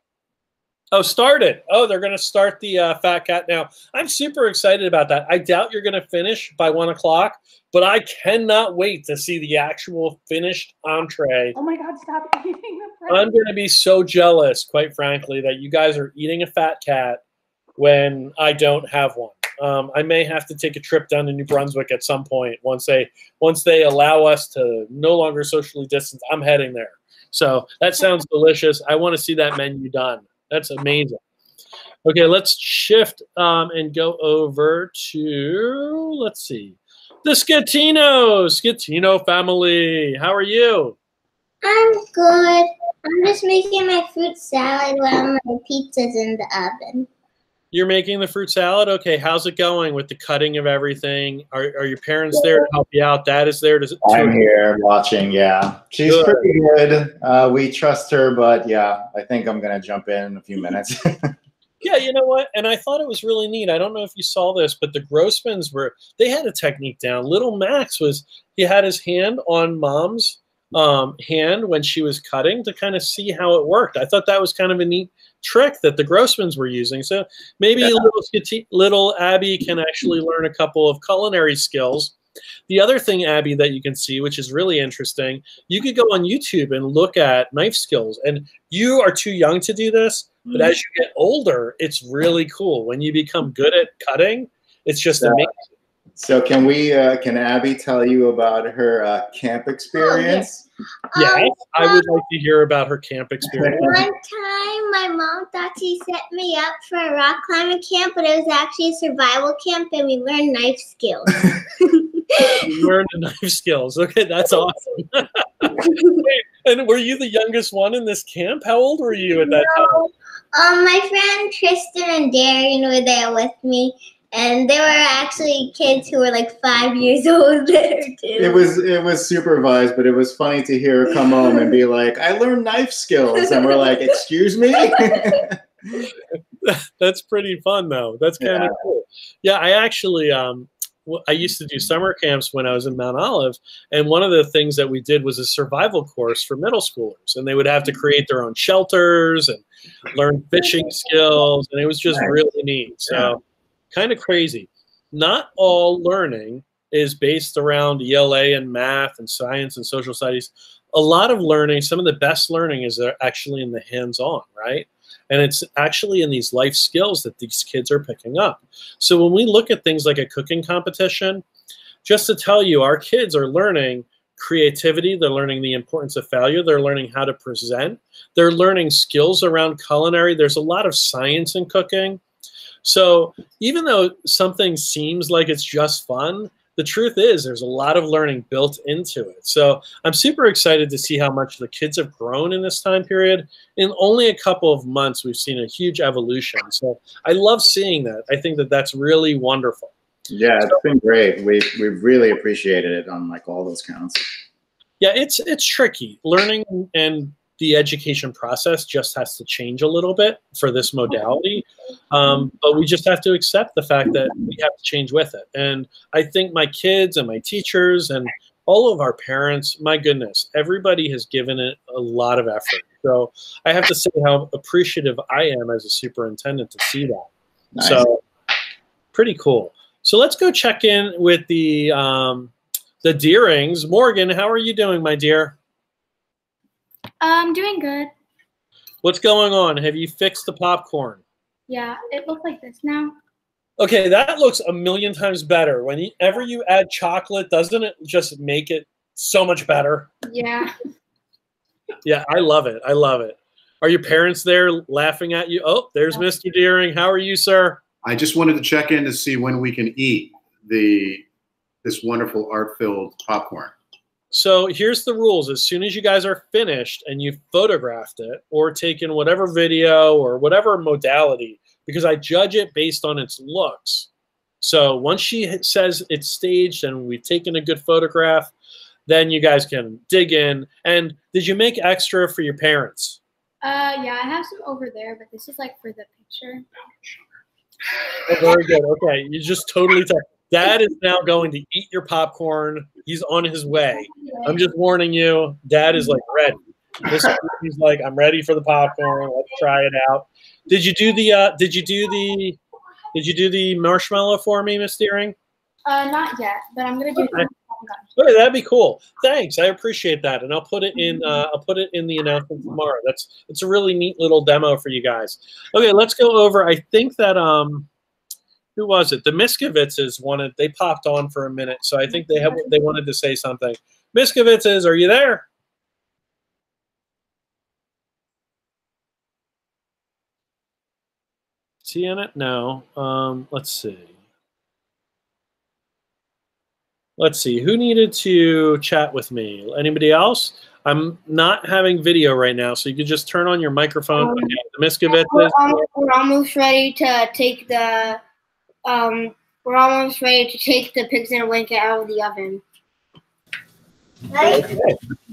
S1: Oh, started. Oh, they're going to start the fat cat now. I'm super excited about that. I doubt you're going to finish by 1 o'clock, but I cannot wait to see the actual finished entree.
S9: Oh my God, stop eating the bread.
S1: I'm going to be so jealous, quite frankly, that you guys are eating a fat cat when I don't have one. I may have to take a trip down to New Brunswick at some point once they allow us to no longer socially distance. I'm heading there. So that sounds delicious. I want to see that menu done. That's amazing. Okay, let's shift and go over to, let's see, the Scatino family. How are you?
S5: I'm good. I'm just making my fruit salad while my pizza's in the oven.
S1: You're making the fruit salad? Okay, how's it going with the cutting of everything? Are your parents there to help you out? Dad is there to
S8: I'm here watching, yeah. She's
S1: good.
S8: Pretty good. We trust her, but yeah, I think I'm going to jump in a few minutes.
S1: Yeah, you know what? And I thought it was really neat. I don't know if you saw this, but the Grossmans they had a technique down. Little Max he had his hand on Mom's hand when she was cutting to kind of see how it worked. I thought that was kind of a neat trick that the Grossmans were using. So maybe little Abby can actually learn a couple of culinary skills. The other thing, Abby, that you can see, which is really interesting, you could go on YouTube and look at knife skills. And you are too young to do this, but as you get older, it's really cool. When you become good at cutting, it's just amazing.
S8: So can Abby tell you about her camp experience?
S1: Yeah, I would like to hear about her camp experience.
S5: One time, my mom thought she set me up for a rock climbing camp, but it was actually a survival camp, and we learned knife skills.
S1: You learned the knife skills. Okay, that's awesome. Wait, and were you the youngest one in this camp? How old were you at that time?
S5: My friend Tristan and Darian were there with me. And there were actually kids who were like 5 years old there too.
S8: It was supervised, but it was funny to hear her come home and be like, "I learned knife skills," and we're like, "Excuse me."
S1: That's pretty fun, though. That's kind of cool. Yeah, I actually I used to do summer camps when I was in Mount Olive, and one of the things that we did was a survival course for middle schoolers, and they would have to create their own shelters and learn fishing skills, and it was just really neat. So. Kind of crazy. Not all learning is based around ELA and math and science and social studies. A lot of learning, some of the best learning is actually in the hands-on, right? And it's actually in these life skills that these kids are picking up. So when we look at things like a cooking competition, just to tell you, our kids are learning creativity. They're learning the importance of failure. They're learning how to present. They're learning skills around culinary. There's a lot of science in cooking. So even though something seems like it's just fun, the truth is there's a lot of learning built into it. So I'm super excited to see how much the kids have grown in this time period. In only a couple of months, we've seen a huge evolution. So I love seeing that. I think that that's really wonderful.
S8: Yeah, it's been great. We've really appreciated it on like all those counts.
S1: Yeah, it's tricky. Learning and the education process just has to change a little bit for this modality. But we just have to accept the fact that we have to change with it. And I think my kids and my teachers and all of our parents, my goodness, everybody has given it a lot of effort. So I have to say how appreciative I am as a superintendent to see that. Nice. So pretty cool. So let's go check in with the Deerings. Morgan, how are you doing, my dear?
S6: I'm doing good.
S1: What's going on? Have you fixed the popcorn?
S6: Yeah, it looks like this now.
S1: Okay, that looks a million times better. Whenever you add chocolate, doesn't it just make it so much better?
S6: Yeah.
S1: Yeah, I love it. I love it. Are your parents there laughing at you? Oh, there's Mr. Deering. How are you, sir?
S12: I just wanted to check in to see when we can eat this wonderful art-filled popcorn.
S1: So here's the rules. As soon as you guys are finished and you've photographed it or taken whatever video or whatever modality, because I judge it based on its looks. So once she says it's staged and we've taken a good photograph, then you guys can dig in. And did you make extra for your parents?
S6: Yeah, I have some over there, but this is like for the picture.
S1: Oh, very good. Okay, you just totally Dad is now going to eat your popcorn. He's on his way. I'm just warning you. Dad is like ready. He's like, I'm ready for the popcorn. Let's try it out. Did you do the marshmallow for me, Miss Deering?
S6: Not yet, but I'm gonna do it.
S1: Okay, that'd be cool. Thanks, I appreciate that, and I'll put it in. I'll put it in the announcement tomorrow. It's a really neat little demo for you guys. Okay, let's go over. I think that Who was it? The Miskovitzes wanted. They popped on for a minute, so I think they wanted to say something. Miskovitzes, are you there? Is he in it? No. Let's see. Let's see. Who needed to chat with me? Anybody else? I'm not having video right now, so you could just turn on your microphone. Okay, the Miskovitzes.
S7: We're almost ready to take the pigs in a blanket out of the oven.
S1: Okay.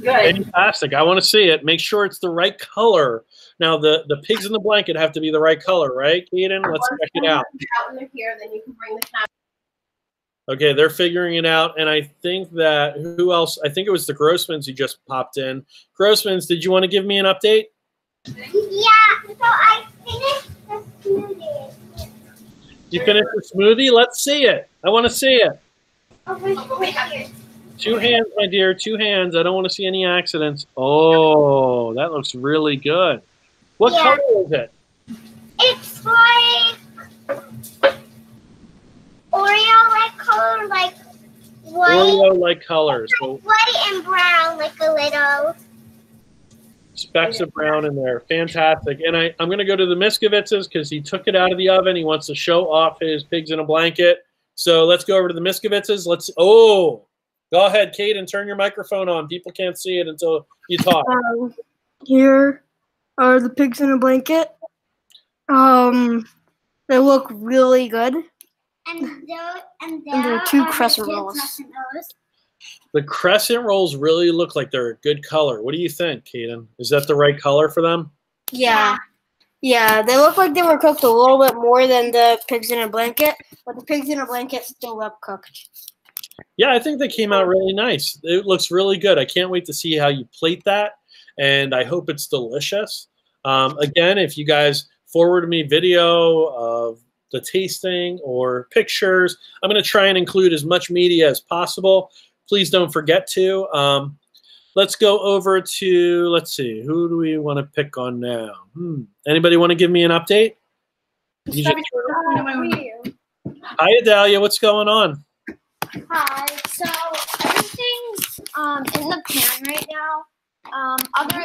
S1: Good. Fantastic. I want to see it. Make sure it's the right color. Now, the pigs in the blanket have to be the right color, right, Keaton? Let's check it out.
S13: When they're here, then you can bring the camera.
S1: Okay, they're figuring it out, and I think that who else? I think it was the Grossmans who just popped in. Grossmans, did you want to give me an update?
S5: Yeah, so I finished the smoothie.
S1: You finished the smoothie? Let's see it. I want to see it.
S5: Over here.
S1: 2 hands, my dear, 2 hands. I don't want to see any accidents. Oh, that looks really good. What color is it?
S5: It's like Oreo-like color, like white.
S1: Oreo-like color. So
S5: white and brown, like a little.
S1: specks of brown in there. Fantastic. And I'm going to go to the Miskovitzes because he took it out of the oven. He wants to show off his pigs in a blanket. So let's go over to the Miskovitzes. Go ahead, Kate, and turn your microphone on. People can't see it until you talk.
S7: Here are the pigs in a blanket. They look really good.
S5: And
S7: there are 2 crescent rolls.
S1: The crescent rolls really look like they're a good color. What do you think, Kaden? Is that the right color for them?
S7: Yeah. Yeah, they look like they were cooked a little bit more than the pigs in a blanket, but the pigs in a blanket still look cooked.
S1: Yeah, I think they came out really nice. It looks really good. I can't wait to see how you plate that, and I hope it's delicious. Again, if you guys forward me video of the tasting or pictures, I'm going to try and include as much media as possible. Please don't forget to. Let's go over to, let's see, who do we want to pick on now? Anybody want to give me an update? Hi, Adalia. What's going on?
S2: Hi. So everything's in the pan right now. Other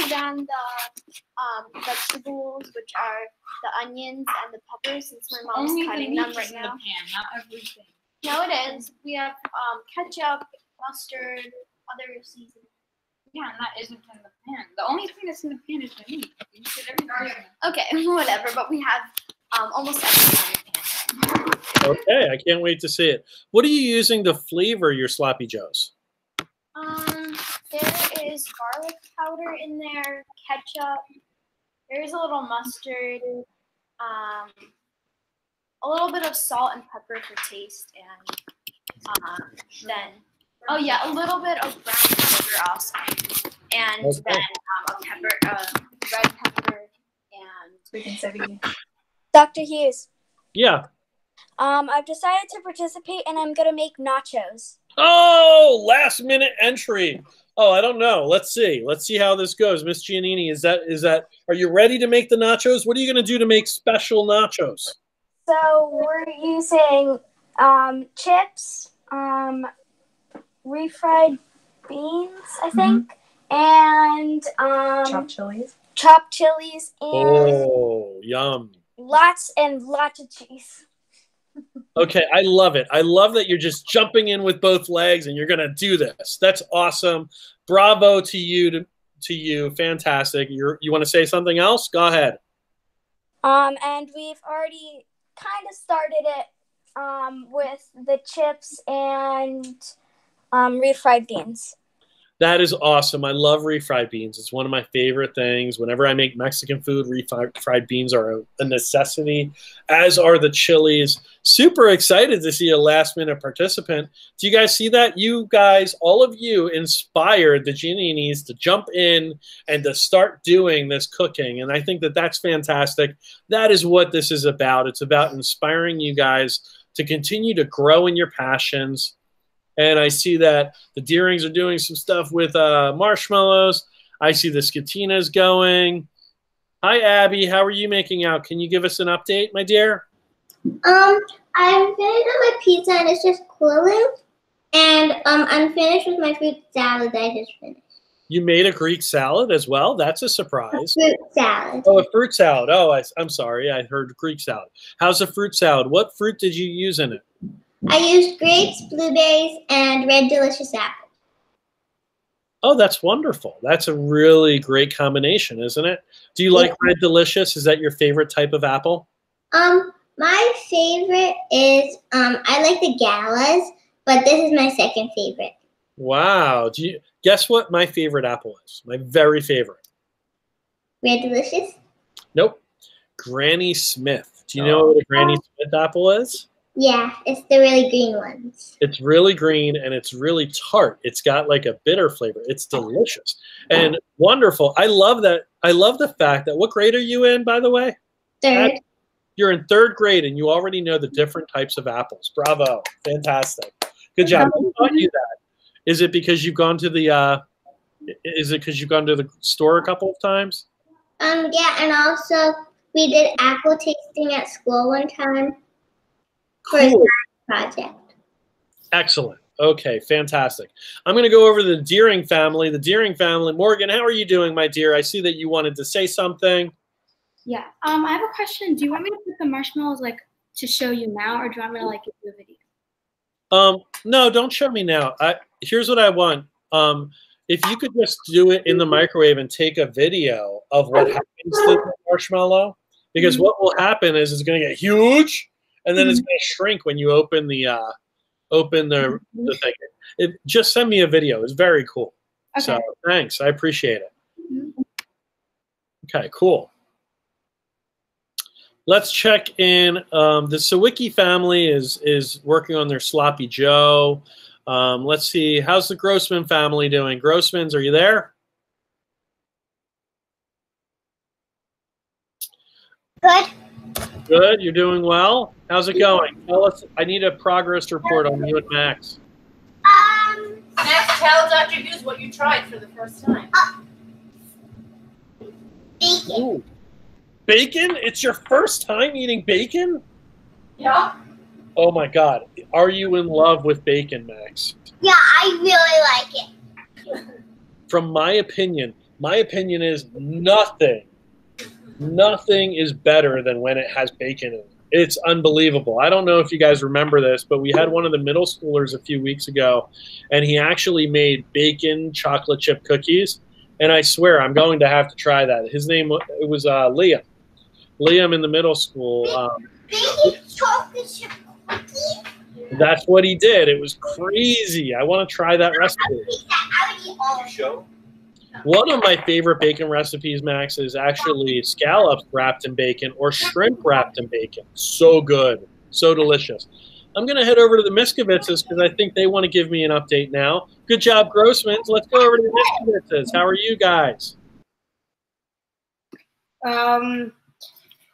S2: than the vegetables, which are the onions and the peppers, since my mom's cutting them right now.
S9: In the pan, not everything.
S2: No, it is. We have ketchup, mustard, other seasonings.
S9: Yeah, and that isn't in the pan. The only thing that's in the pan is the meat. You said everything.
S2: Okay, whatever. But we have almost everything in the pan.
S1: Okay, I can't wait to see it. What are you using to flavor your sloppy joes?
S2: There is garlic powder in there, ketchup. There's a little mustard, a little bit of salt and pepper for taste, and then a little bit of brown sugar also, and then a red pepper, and
S11: Dr. Hughes.
S1: Yeah.
S11: I've decided to participate, and I'm gonna make nachos.
S1: Oh, last minute entry. Oh, I don't know. Let's see. Let's see how this goes. Miss Giannini, are you ready to make the nachos? What are you going to do to make special nachos?
S11: So we're using chips, refried beans, I think, and chopped chilies, and
S1: yum.
S11: lots and lots of cheese.
S1: Okay, I love it. I love that you're just jumping in with both legs and you're going to do this. That's awesome. Bravo to you. Fantastic. You want to say something else? Go ahead.
S11: And we've already kind of started it with the chips and refried beans.
S1: That is awesome. I love refried beans. It's one of my favorite things. Whenever I make Mexican food, refried beans are a necessity, as are the chilies. Super excited to see a last-minute participant. Do you guys see that? You guys, all of you, inspired the Gianninis to jump in and to start doing this cooking, and I think that that's fantastic. That is what this is about. It's about inspiring you guys to continue to grow in your passions. And I see that the Deerings are doing some stuff with marshmallows. I see the Scatinas going. Hi, Abby. How are you making out? Can you give us an update, my dear?
S5: I'm finished with my pizza and it's just cooling. And I'm finished with my fruit salad that I just finished.
S1: You made a Greek salad as well? That's a surprise.
S5: Fruit salad.
S1: Oh, a fruit salad. Oh, I'm sorry. I heard Greek salad. How's the fruit salad? What fruit did you use in it?
S5: I used grapes, blueberries, and red delicious apple.
S1: Oh, that's wonderful. That's a really great combination, isn't it? Do you like red delicious? Is that your favorite type of apple?
S5: My favorite is I like the galas, but this is my second favorite.
S1: Wow. Do you guess what my favorite apple is? My very favorite.
S5: Red delicious?
S1: Nope. Granny Smith. Do you know what a Granny Smith apple is?
S5: Yeah, it's the really green ones.
S1: It's really green and it's really tart. It's got like a bitter flavor. It's delicious and wonderful. I love that. I love the fact that, what grade are you in, by the way?
S5: Third.
S1: You're in third grade and you already know the different types of apples. Bravo. Fantastic. Good job. Who taught you that? Is it because you've gone to the store a couple of times?
S5: Yeah, and also we did apple tasting at school one time for a science project.
S1: Excellent. Okay, fantastic. I'm going to go over to the Deering family. The Deering family. Morgan, how are you doing, my dear? I see that you wanted to say something.
S6: Yeah. I have a question. Do you want me to put the marshmallows to show you now, or do you want me to give you a video?
S1: No, don't show me now. Here's what I want. If you could just do it in the microwave and take a video of what happens to the marshmallow, because what will happen is it's going to get huge, and then it's going to shrink when you open the thing. Just send me a video. It's very cool. Okay. So thanks. I appreciate it. Okay, cool. Let's check in. The Sawicki family is working on their sloppy Joe. Let's see. How's the Grossman family doing? Grossmans, are you there?
S5: Good.
S1: Good. You're doing well. How's it going? Tell us. I need a progress report on you and Max.
S13: Max, tell Dr. Hughes what you tried for the first time.
S5: Bacon.
S1: Ooh. Bacon? It's your first time eating bacon?
S13: Yeah.
S1: Oh my God. Are you in love with bacon, Max?
S5: Yeah, I really like it.
S1: From my opinion is nothing is better than when it has bacon in it. It's unbelievable. I don't know if you guys remember this, but we had one of the middle schoolers a few weeks ago, and he actually made bacon chocolate chip cookies. And I swear, I'm going to have to try that. His name was Liam. Liam in the middle school.
S5: Bacon chocolate chip cookies?
S1: That's what he did. It was crazy. I want to try that recipe.
S5: I would eat all of
S10: Show.
S1: One of my favorite bacon recipes, Max, is actually scallops wrapped in bacon or shrimp wrapped in bacon. So good. So delicious. I'm going to head over to the Miskovitzes because I think they want to give me an update now. Good job, Grossmans. Let's go over to the Miskovitzes. How are you guys?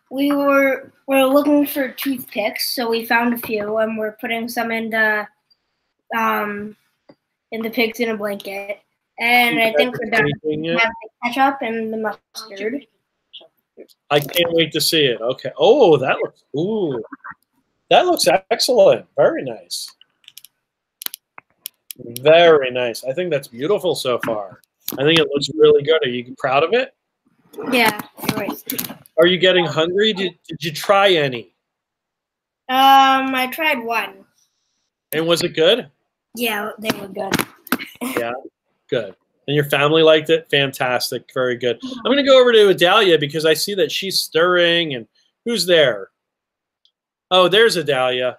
S7: We're looking for toothpicks, so we found a few, and we're putting some in the pigs in a blanket. And I think we're done. We have the ketchup and the mustard.
S1: I can't wait to see it. Okay. Oh, that looks excellent. Very nice. Very nice. I think that's beautiful so far. I think it looks really good. Are you proud of it?
S7: Yeah. Right.
S1: Are you getting hungry? Did you try any?
S7: I tried one.
S1: And was it good?
S7: Yeah, they were good.
S1: Yeah, good. And your family liked it? Fantastic. Very good. I'm going to go over to Adalia because I see that she's stirring. And who's there? Oh, there's Adalia.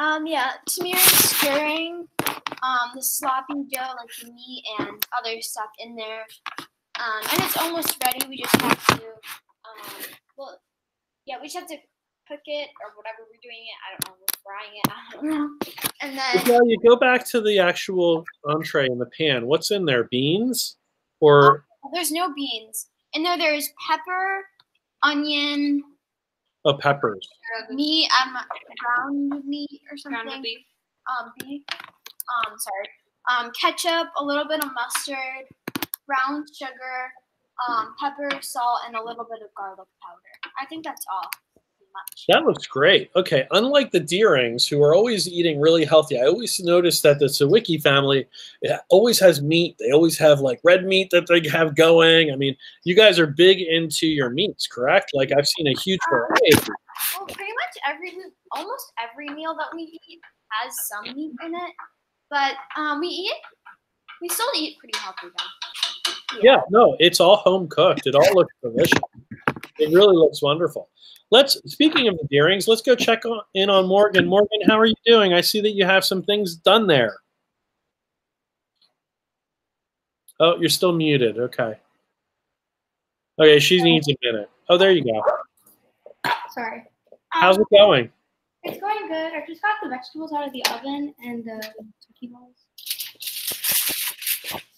S2: Yeah, Tamira's stirring the sloppy dough, like the meat and other stuff in there. And it's almost ready. We just have to, we just have to cook it or whatever we're doing it. I don't know. We're frying it. I don't know. And then
S1: Adalia, go back to the actual entree in the pan. What's in there? Beans? Or
S2: there's no beans. In there, there's pepper, onion.
S1: Oh, peppers.
S2: Meat, ground meat or something. Ground beef. Beef. Ketchup, a little bit of mustard, brown sugar, pepper, salt, and a little bit of garlic powder. I think that's all. much.
S1: That looks great. Okay, unlike the Deerings, who are always eating really healthy, I always notice that the Sawicki family always has meat. They always have like red meat that they have going. I mean, you guys are big into your meats, correct? Like I've seen a huge variety.
S2: Well, pretty much almost every meal that we eat has some meat in it, but we still eat pretty healthy though.
S1: Yeah, no, it's all home cooked. It all looks delicious. It really looks wonderful. Speaking of the Deerings, let's go check in on Morgan. Morgan, how are you doing? I see that you have some things done there. Oh, you're still muted. Okay. Okay, she needs a minute. Oh, there you go.
S6: Sorry.
S1: How's it going?
S6: It's going good. I just got the vegetables out of the oven and the turkey balls.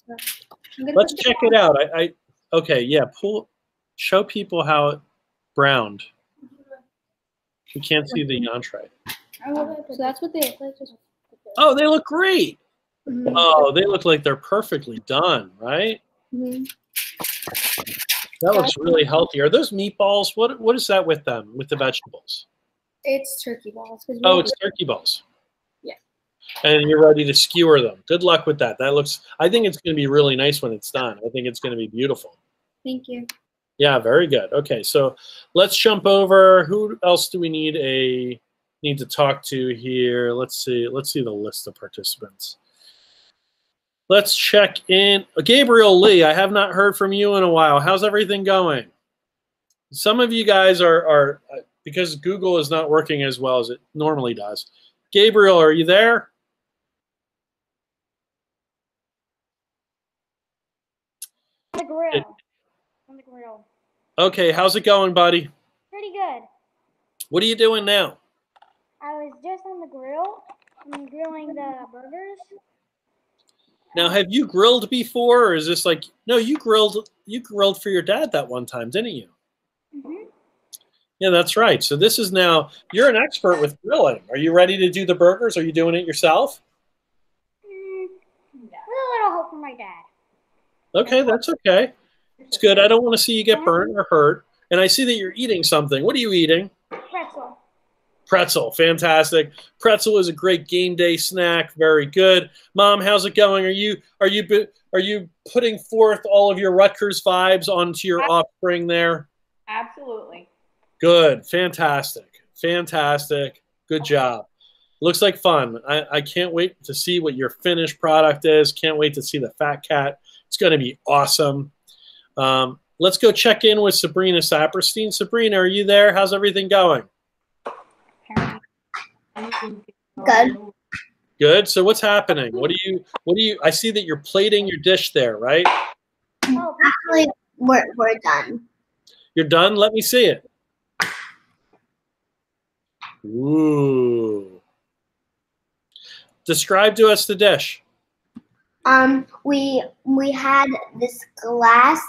S6: So
S1: Let's check it out. Okay, yeah. Show people how it browned. We can't see the entree.
S6: So that's what they look like.
S1: Oh, they look great.
S6: Mm-hmm.
S1: Oh, they look like they're perfectly done, right?
S6: Mm-hmm.
S1: That looks really healthy. Are those meatballs? What is that with them, with the vegetables?
S6: It's turkey balls.
S1: Oh, it's turkey balls.
S6: Yeah.
S1: And you're ready to skewer them. Good luck with that. I think it's going to be really nice when it's done. I think it's going to be beautiful.
S6: Thank you.
S1: Yeah, very good. Okay, so let's jump over. Who else do we need to talk to here? Let's see the list of participants. Let's check in. Gabriel Lee, I have not heard from you in a while. How's everything going? Some of you guys are because Google is not working as well as it normally does. Gabriel, are you there?
S3: On the grill. On the grill.
S1: Okay, how's it going, buddy?
S3: Pretty good.
S1: What are you doing now?
S3: I was just on the grill. I'm grilling the burgers.
S1: Now, have you grilled before, or is this like no? You grilled for your dad that one time, didn't you?
S3: Mm-hmm.
S1: Yeah, that's right. So this is now you're an expert with grilling. Are you ready to do the burgers? Are you doing it yourself?
S3: With a little help from my dad.
S1: Okay, that's okay. It's good. I don't want to see you get burned or hurt. And I see that you're eating something. What are you eating?
S3: Pretzel.
S1: Pretzel, fantastic. Pretzel is a great game day snack. Very good. Mom, how's it going? Are you putting forth all of your Rutgers vibes onto your offspring there?
S9: Absolutely.
S1: Good. Fantastic. Fantastic. Good job. Looks like fun. I can't wait to see what your finished product is. Can't wait to see the Fat Cat. It's going to be awesome. Let's go check in with Sabrina Saperstein. Sabrina, are you there? How's everything going?
S5: Good.
S1: Good. So what's happening? What do you? I see that you're plating your dish there, right?
S5: Oh, actually, we're done.
S1: You're done? Let me see it. Ooh. Describe to us the dish.
S5: We had this glass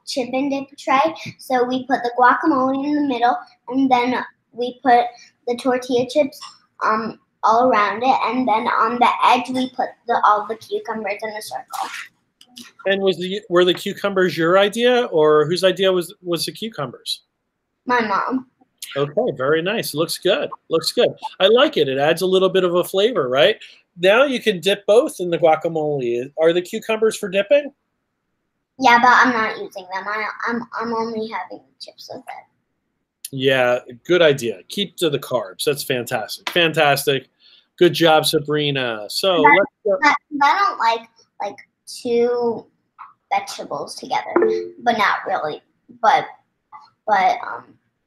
S5: chip and dip tray. So we put the guacamole in the middle, and then we put the tortilla chips all around it, and then on the edge we put all the cucumbers in a circle.
S1: And were the cucumbers your idea, or whose idea was the cucumbers?
S5: My mom.
S1: Okay, very nice. Looks good. Looks good. I like it. It adds a little bit of a flavor, right? Now you can dip both in the guacamole. Are the cucumbers for dipping?
S5: Yeah, but I'm not using them. I'm only having the chips with it.
S1: Yeah, good idea. Keep to the carbs. That's fantastic. Fantastic. Good job, Sabrina. So let's go.
S5: I don't like two vegetables together, but not really. But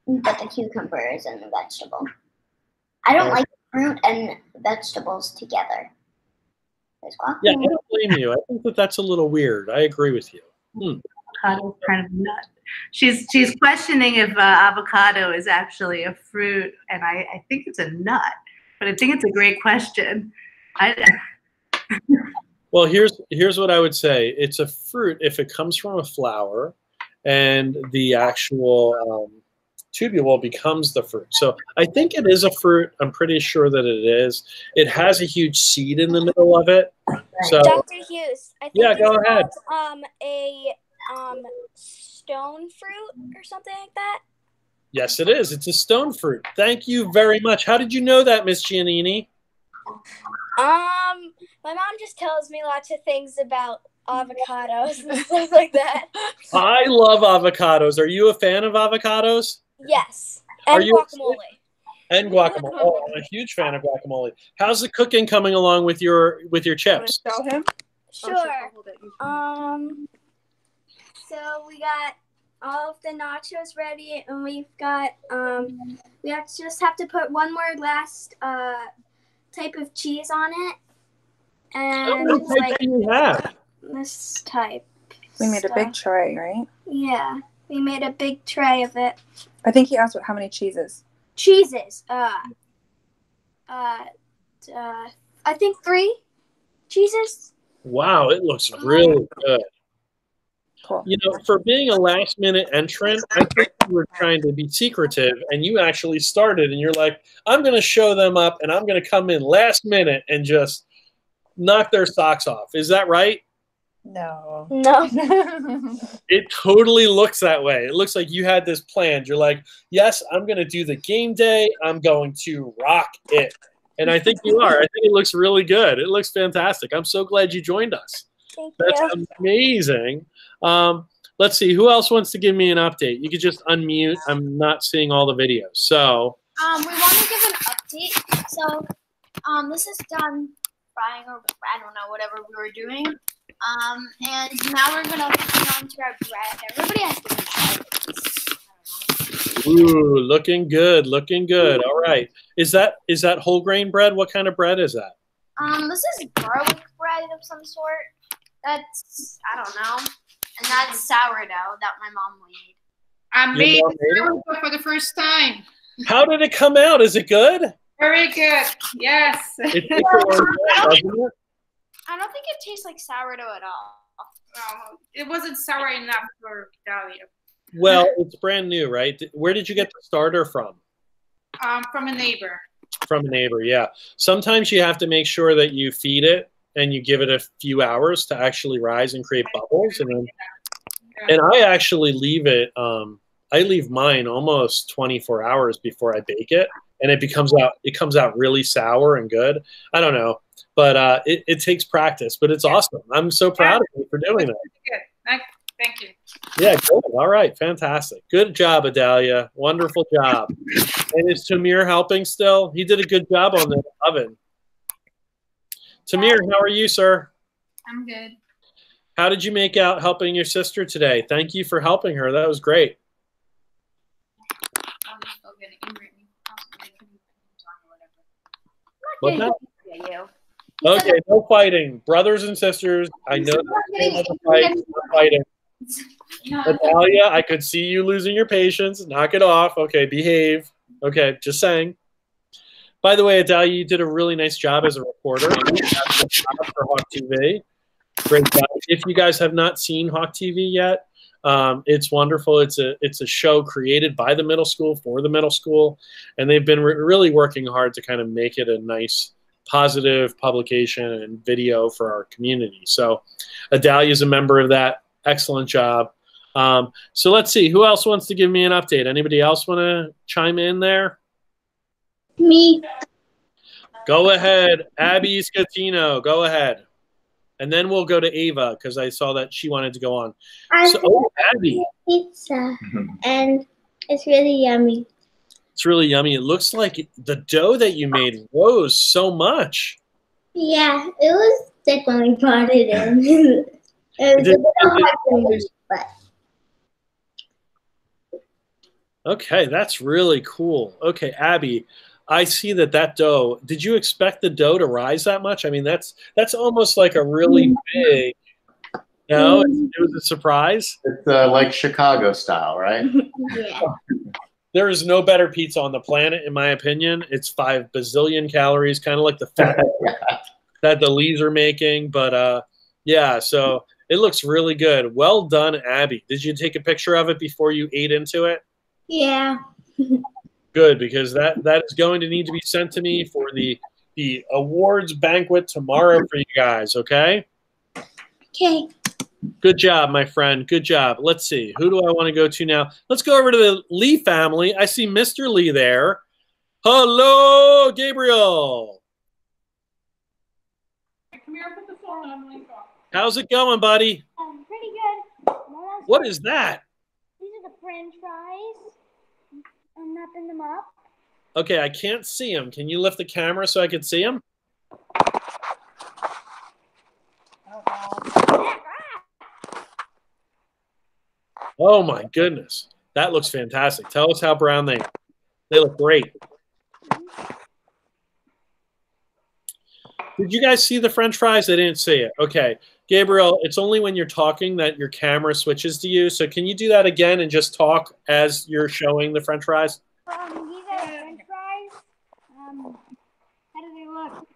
S5: the cucumbers and the vegetable. I don't like fruit and vegetables together.
S1: Yeah, I don't blame you. I think that's a little weird. I agree with you.
S4: Avocado's kind of a nut. She's questioning if avocado is actually a fruit, and I think it's a nut. But I think it's a great question.
S1: Well, here's what I would say. It's a fruit if it comes from a flower, and the actual tubule becomes the fruit. So I think it is a fruit. I'm pretty sure that it is. It has a huge seed in the middle of it. So,
S11: Dr. Hughes, I think
S1: yeah, go ahead.
S11: a stone fruit or something like that.
S1: Yes, it is. It's a stone fruit. Thank you very much. How did you know that, Miss Giannini?
S11: My mom just tells me lots of things about avocados and stuff like that.
S1: I love avocados. Are you a fan of avocados?
S11: Yes, and guacamole.
S1: And guacamole. Oh, I'm a huge fan of guacamole. How's the cooking coming along with your chips?
S11: Show him. Sure. So we got all of the nachos ready, and we've got we just have to put one more last type of cheese on it, and
S1: what type do you have?
S11: This type.
S14: We made a big tray, right?
S11: Yeah, we made a big tray of it.
S14: I think he asked how many cheeses.
S11: Cheeses. I think 3 cheeses.
S1: Wow, it looks really good.
S14: Cool.
S1: You know, for being a last-minute entrant, I think you were trying to be secretive, and you actually started, and you're like, I'm going to show them up, and I'm going to come in last minute and just knock their socks off. Is that right?
S14: No.
S11: No.
S1: It totally looks that way. It looks like you had this planned. You're like, yes, I'm going to do the game day. I'm going to rock it. And I think you are. I think it looks really good. It looks fantastic. I'm so glad you joined us.
S11: Thank
S1: That's
S11: you.
S1: amazing. Let's see. Who else wants to give me an update? You could just unmute. I'm not seeing all the videos. So
S2: we want to give an update. So this is done frying, or I don't know, whatever we were doing. And now we're gonna put on to our bread. Everybody has different bread.
S1: ooh, looking good. Looking good. All right. Is that whole grain bread? What kind of bread is that?
S2: This is garlic bread of some sort. That's, I don't know. And that's sourdough that my mom made.
S13: I
S1: Your
S13: made
S1: mom made it?
S13: sourdough for the first time.
S1: How did it come out? Is it good?
S13: Very good. Yes.
S1: It takes a long time, doesn't it?
S2: I don't think it tastes like sourdough at all.
S13: It wasn't sour enough for Dahlia.
S1: Well, it's brand new, right? Where did you get the starter from?
S13: From a neighbor.
S1: From a neighbor, yeah. Sometimes you have to make sure that you feed it and you give it a few hours to actually rise and create bubbles. And I actually leave it, I leave mine almost 24 hours before I bake it. And it comes out really sour and good. I don't know, but it takes practice, but it's awesome. I'm so proud of you for doing that.
S13: Good. Thank you.
S1: Yeah, good. All right, fantastic. Good job, Adalia. Wonderful job. And is Tamir helping still? He did a good job on the oven. Tamir, how are you, sir?
S13: I'm good.
S1: How did you make out helping your sister today? Thank you for helping her. That was great. What's that? Okay, no fighting. Brothers and sisters, I know that fight, no fighting. Natalia, I could see you losing your patience. Knock it off. Okay, behave. Okay, just saying. By the way, Adalia, you did a really nice job as a reporter for Hawk TV. Great job. If you guys have not seen Hawk TV yet, it's wonderful. It's a show created by the middle school for the middle school, and they've been really working hard to kind of make it a nice, positive publication and video for our community. So Adalia is a member of that. Excellent job. So let's see. Who else wants to give me an update? Anybody else want to chime in there?
S5: Me.
S1: Go ahead. Abby Scatino. Go ahead. And then we'll go to Ava because I saw that she wanted to go on. Abby.
S5: Pizza, and it's really yummy.
S1: It's really yummy. It looks like the dough that you made rose so much.
S5: Yeah, it was thick when we brought it in. It was a bit hard, but
S1: okay, that's really cool. Okay, Abby, I see that dough. Did you expect the dough to rise that much? I mean, that's almost like a really big. No, it was a surprise.
S8: It's like Chicago style, right?
S5: Yeah.
S1: There is no better pizza on the planet, in my opinion. It's 5 bazillion calories, kind of like the fat that the Lees are making. But yeah, so it looks really good. Well done, Abby. Did you take a picture of it before you ate into it?
S5: Yeah.
S1: Good, because that is going to need to be sent to me for the awards banquet tomorrow for you guys, okay?
S5: Okay.
S1: Good job, my friend. Good job. Let's see. Who do I want to go to now? Let's go over to the Lee family. I see Mr. Lee there. Hello, Gabriel.
S9: Come here, put the phone on my phone.
S1: How's it going, buddy?
S3: Pretty good.
S1: What is that?
S3: These are the French fries. I'm wrapping them up.
S1: Okay, I can't see them. Can you lift the camera so I can see them? Oh my goodness. That looks fantastic. Tell us how brown they are. They look great. Did you guys see the French fries? I didn't see it. Okay. Gabriel, it's only when you're talking that your camera switches to you. So can you do that again and just talk as you're showing the French fries?
S3: These are French fries. How do they look?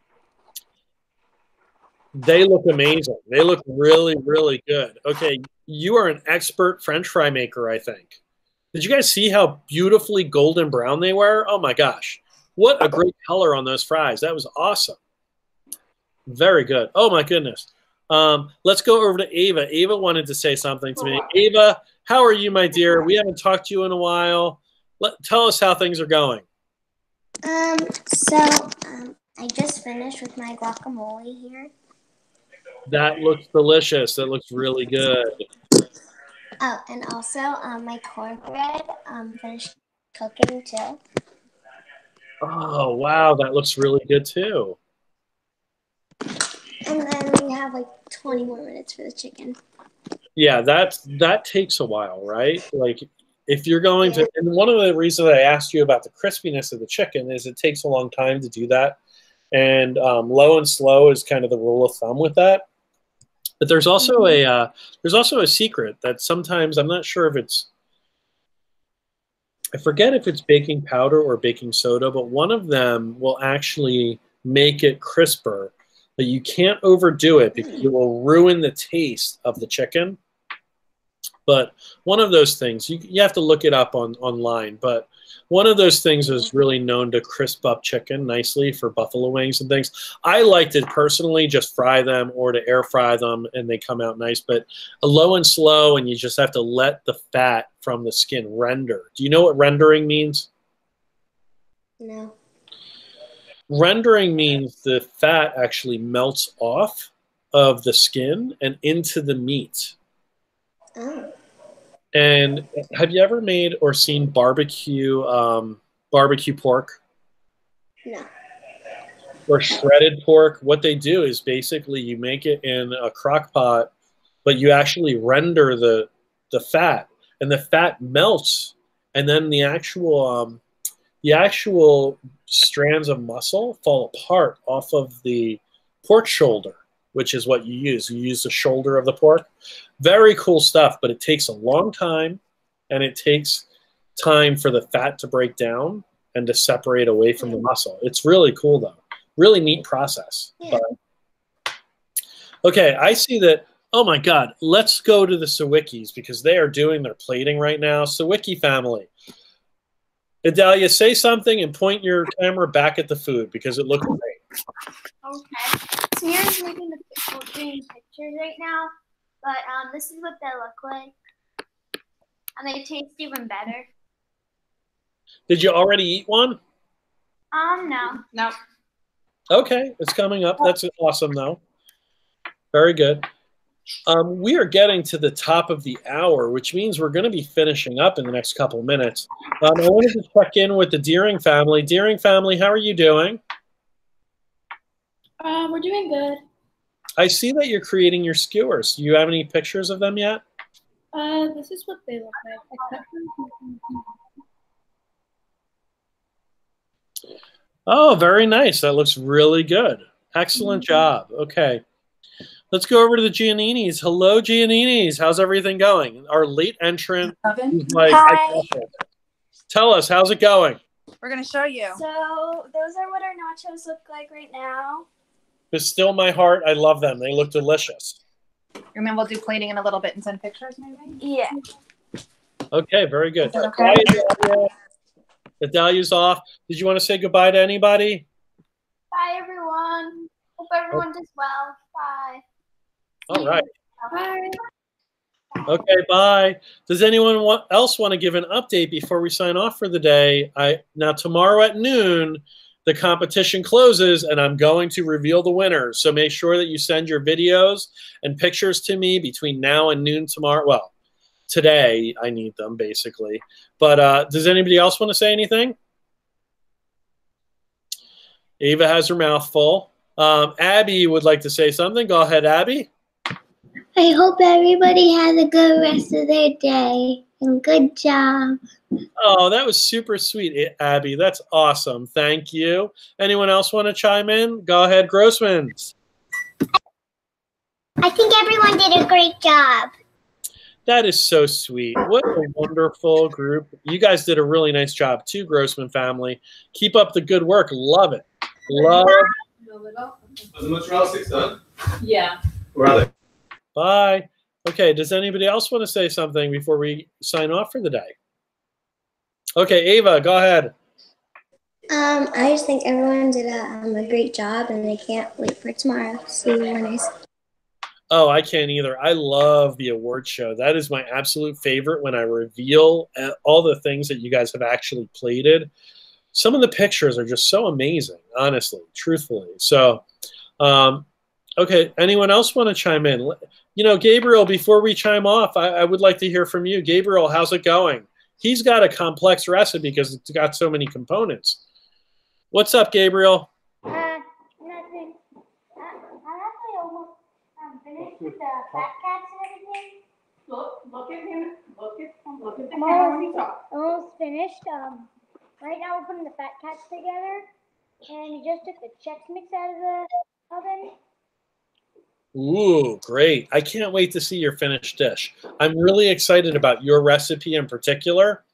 S1: They look amazing. They look really, really good. Okay, you are an expert French fry maker, I think. Did you guys see how beautifully golden brown they were? Oh my gosh. What a great color on those fries. That was awesome. Very good. Oh my goodness. Let's go over to Ava. Ava wanted to say something to me. Ava, how are you, my dear? We haven't talked to you in a while. Tell us how things are going.
S5: I just finished with my guacamole here.
S1: That looks delicious. That looks really good.
S5: Oh, and also my cornbread finished cooking too.
S1: Oh, wow. That looks really good too.
S5: And then we have like 20 more minutes for the chicken.
S1: Yeah, that takes a while, right? Like if you're going to, and one of the reasons I asked you about the crispiness of the chicken is it takes a long time to do that. And low and slow is kind of the rule of thumb with that. But there's also a secret that sometimes I'm not sure if I forget if it's baking powder or baking soda, but one of them will actually make it crisper. But you can't overdo it because it will ruin the taste of the chicken. But one of those things, you have to look it up online, but one of those things is really known to crisp up chicken nicely for buffalo wings and things. I like to personally just fry them or to air fry them and they come out nice, but a low and slow and you just have to let the fat from the skin render. Do you know what rendering means?
S5: No.
S1: Rendering means the fat actually melts off of the skin and into the meat.
S5: Oh.
S1: And have you ever made or seen barbecue pork?
S5: No.
S1: Or shredded pork? What they do is basically you make it in a crock pot, but you actually render the fat, and the fat melts, and then the actual strands of muscle fall apart off of the pork shoulder, which is what you use. You use the shoulder of the pork. Very cool stuff, but it takes a long time, and it takes time for the fat to break down and to separate away from the muscle. It's really cool, though. Really neat process.
S5: Yeah.
S1: But, okay, I see that. Oh, my God. Let's go to the Sawickis because they are doing their plating right now. Sawicki family. Idalia, say something and point your camera back at the food because it looks great.
S2: Okay. Samira's making doing pictures right now, but this is what they look like, and they taste even better.
S1: Did you already eat one?
S2: No.
S1: Okay, it's coming up. That's awesome, though. Very good. We are getting to the top of the hour, which means we're going to be finishing up in the next couple of minutes. I wanted to check in with the Deering family. Deering family, how are you doing?
S6: We're doing good.
S1: I see that you're creating your skewers. Do you have any pictures of them yet?
S6: This is what they look like.
S1: Oh, very nice. That looks really good. Excellent job. Okay. Let's go over to the Giannini's. Hello, Giannini's. How's everything going? Our late entrant. Like,
S11: Hi.
S1: Tell us, how's it going?
S14: We're going to show you.
S11: So those are what our nachos look like right now.
S1: But still my heart, I love them. They look delicious.
S14: And then we'll do plating in a little bit and send pictures, maybe?
S11: Yeah.
S1: Okay, very good.
S14: Okay.
S1: Idalia's off. Did you want to say goodbye to anybody?
S2: Bye, everyone. Hope everyone does well. Bye.
S1: All right.
S2: Bye.
S1: Okay, bye. Does anyone else want to give an update before we sign off for the day? Now, tomorrow at noon, the competition closes, and I'm going to reveal the winners. So make sure that you send your videos and pictures to me between now and noon tomorrow. Well, today I need them, basically. But does anybody else want to say anything? Ava has her mouth full. Abby would like to say something. Go ahead, Abby.
S5: I hope everybody has a good rest of their day and good job.
S1: Oh, that was super sweet, Abby. That's awesome. Thank you. Anyone else want to chime in? Go ahead, Grossman.
S5: I think everyone did a great job.
S1: That is so sweet. What a wonderful group. You guys did a really nice job too, Grossman family. Keep up the good work. Love it. Love it.
S10: Was the mozzarella sticks done?
S13: Yeah.
S10: Where are they?
S1: Bye. Okay, does anybody else want to say something before we sign off for the day? Okay, Ava, go ahead.
S5: I just think everyone did a great job, and I can't wait for tomorrow to see the winners.
S1: Oh, I can't either. I love the award show. That is my absolute favorite when I reveal all the things that you guys have actually plated. Some of the pictures are just so amazing, honestly, truthfully. So, okay, anyone else want to chime in? You know, Gabriel, before we chime off, I would like to hear from you. Gabriel, how's it going? He's got a complex recipe because it's got so many components. What's up, Gabriel?
S3: Nothing. I'm actually almost finished with the fat cats and everything.
S9: Look at him. Look at the
S3: I'm
S9: camera when you talk.
S3: almost finished. Right now we're putting the fat cats together, and we just took the Chex Mix out of the oven.
S1: Ooh, great. I can't wait to see your finished dish. I'm really excited about your recipe in particular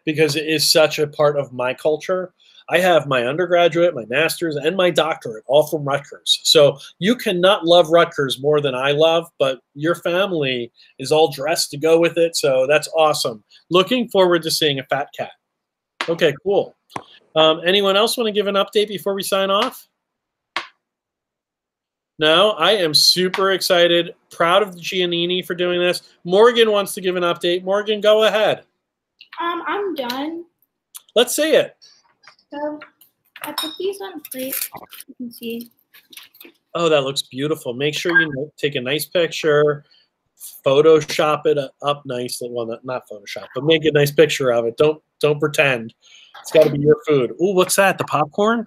S1: because it is such a part of my culture. I have my undergraduate, my master's, and my doctorate all from Rutgers. So you cannot love Rutgers more than I love, but your family is all dressed to go with it. So that's awesome. Looking forward to seeing a fat cat. Okay, cool. Anyone else want to give an update before we sign off? No, I am super excited. Proud of Giannini for doing this. Morgan wants to give an update. Morgan, go ahead.
S6: I'm done.
S1: Let's see it.
S6: So I put these on a plate. You can see.
S1: Oh, that looks beautiful. Make sure you take a nice picture, Photoshop it up nicely. Well, not Photoshop, but make a nice picture of it. Don't pretend. It's got to be your food. Ooh, what's that? The popcorn?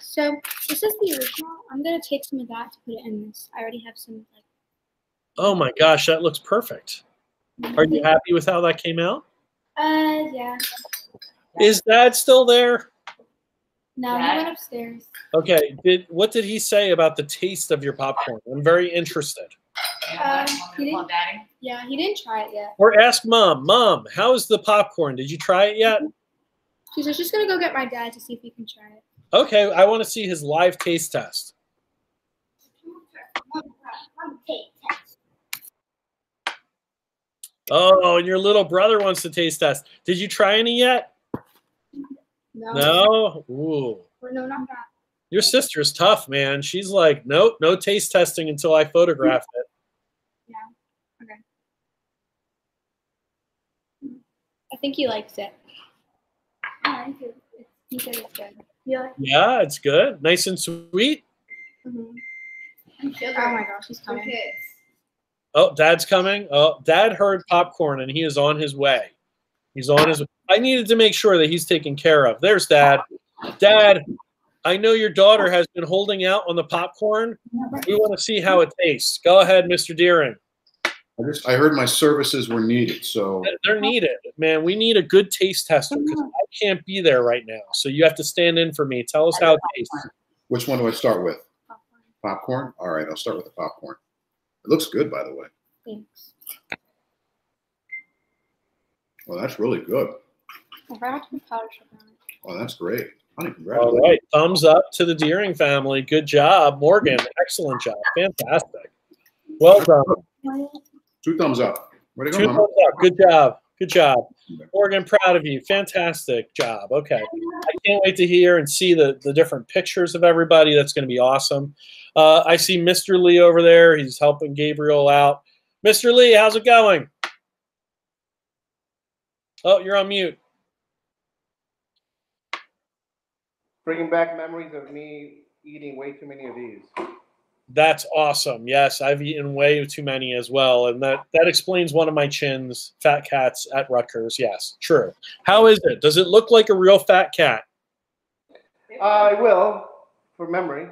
S6: So this is the original. I'm gonna take some of that to put it in this. I already have some like.
S1: Oh my gosh, that looks perfect. Are you happy with how that came out?
S6: Yeah.
S1: Is Dad still there?
S6: No, he went upstairs.
S1: Okay. What did he say about the taste of your popcorn? I'm very interested.
S6: He didn't, yeah, he didn't try it yet.
S1: Or ask Mom. Mom, how's the popcorn? Did you try it yet?
S6: She's just gonna go get my dad to see if he can try it.
S1: Okay, I want to see his live taste test. Oh, and your little brother wants to taste test. Did you try any yet?
S6: No.
S1: No? Ooh.
S6: No, not that.
S1: Your sister's tough, man. She's like, nope, no taste testing until I photographed it.
S6: Yeah. Okay. I think he likes it. He said it's good.
S1: Yeah, it's good. Nice and sweet.
S6: Mm-hmm. Oh my gosh, he's coming.
S1: Oh, Dad's coming. Oh, Dad heard popcorn and he is on his way. He's on his way. I needed to make sure that he's taken care of. There's Dad. Dad, I know your daughter has been holding out on the popcorn. We want to see how it tastes. Go ahead, Mr. Deering.
S12: I heard my services were needed, so.
S1: They're needed. Man, we need a good taste tester because I can't be there right now. So you have to stand in for me. Tell us how it tastes.
S12: Which one do I start with? Popcorn? All right, I'll start with the popcorn. It looks good, by the way.
S6: Thanks.
S12: Well, that's really good.
S6: I forgot to put powder sugar on it.
S12: Oh, that's great. Honey,
S1: All
S12: congratulations.
S1: right. Thumbs up to the Deering family. Good job. Morgan, excellent job. Fantastic. Well done.
S12: 2 thumbs up. Way to go,
S1: 2
S12: Mama.
S1: thumbs up. Good job. Good job. Morgan, proud of you. Fantastic job. Okay. I can't wait to hear and see the different pictures of everybody. That's going to be awesome. I see Mr. Lee over there. He's helping Gabriel out. Mr. Lee, how's it going? Oh, you're on mute.
S15: Bringing back memories of me eating way too many of these.
S1: That's awesome. Yes, I've eaten way too many as well, and that explains one of my chins. Fat cats at Rutgers. Yes, true. How is it? Does it look like a real fat cat?
S15: I will, for memory.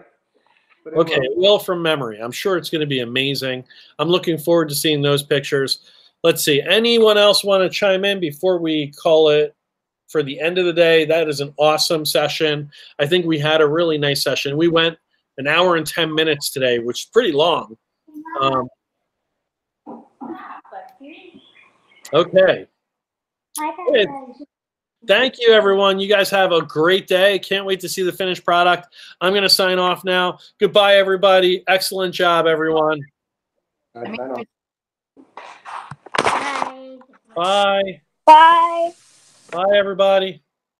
S15: But
S1: Okay, it will from memory. I'm sure it's going to be amazing. I'm looking forward to seeing those pictures. Let's see. Anyone else want to chime in before we call it for the end of the day? That is an awesome session. I think we had a really nice session. We went an hour and 10 minutes today, which is pretty long. Okay. Good. Thank you, everyone. You guys have a great day. Can't wait to see the finished product. I'm going to sign off now. Goodbye, everybody. Excellent job, everyone.
S15: Bye.
S1: Bye.
S11: Bye.
S1: Bye, everybody.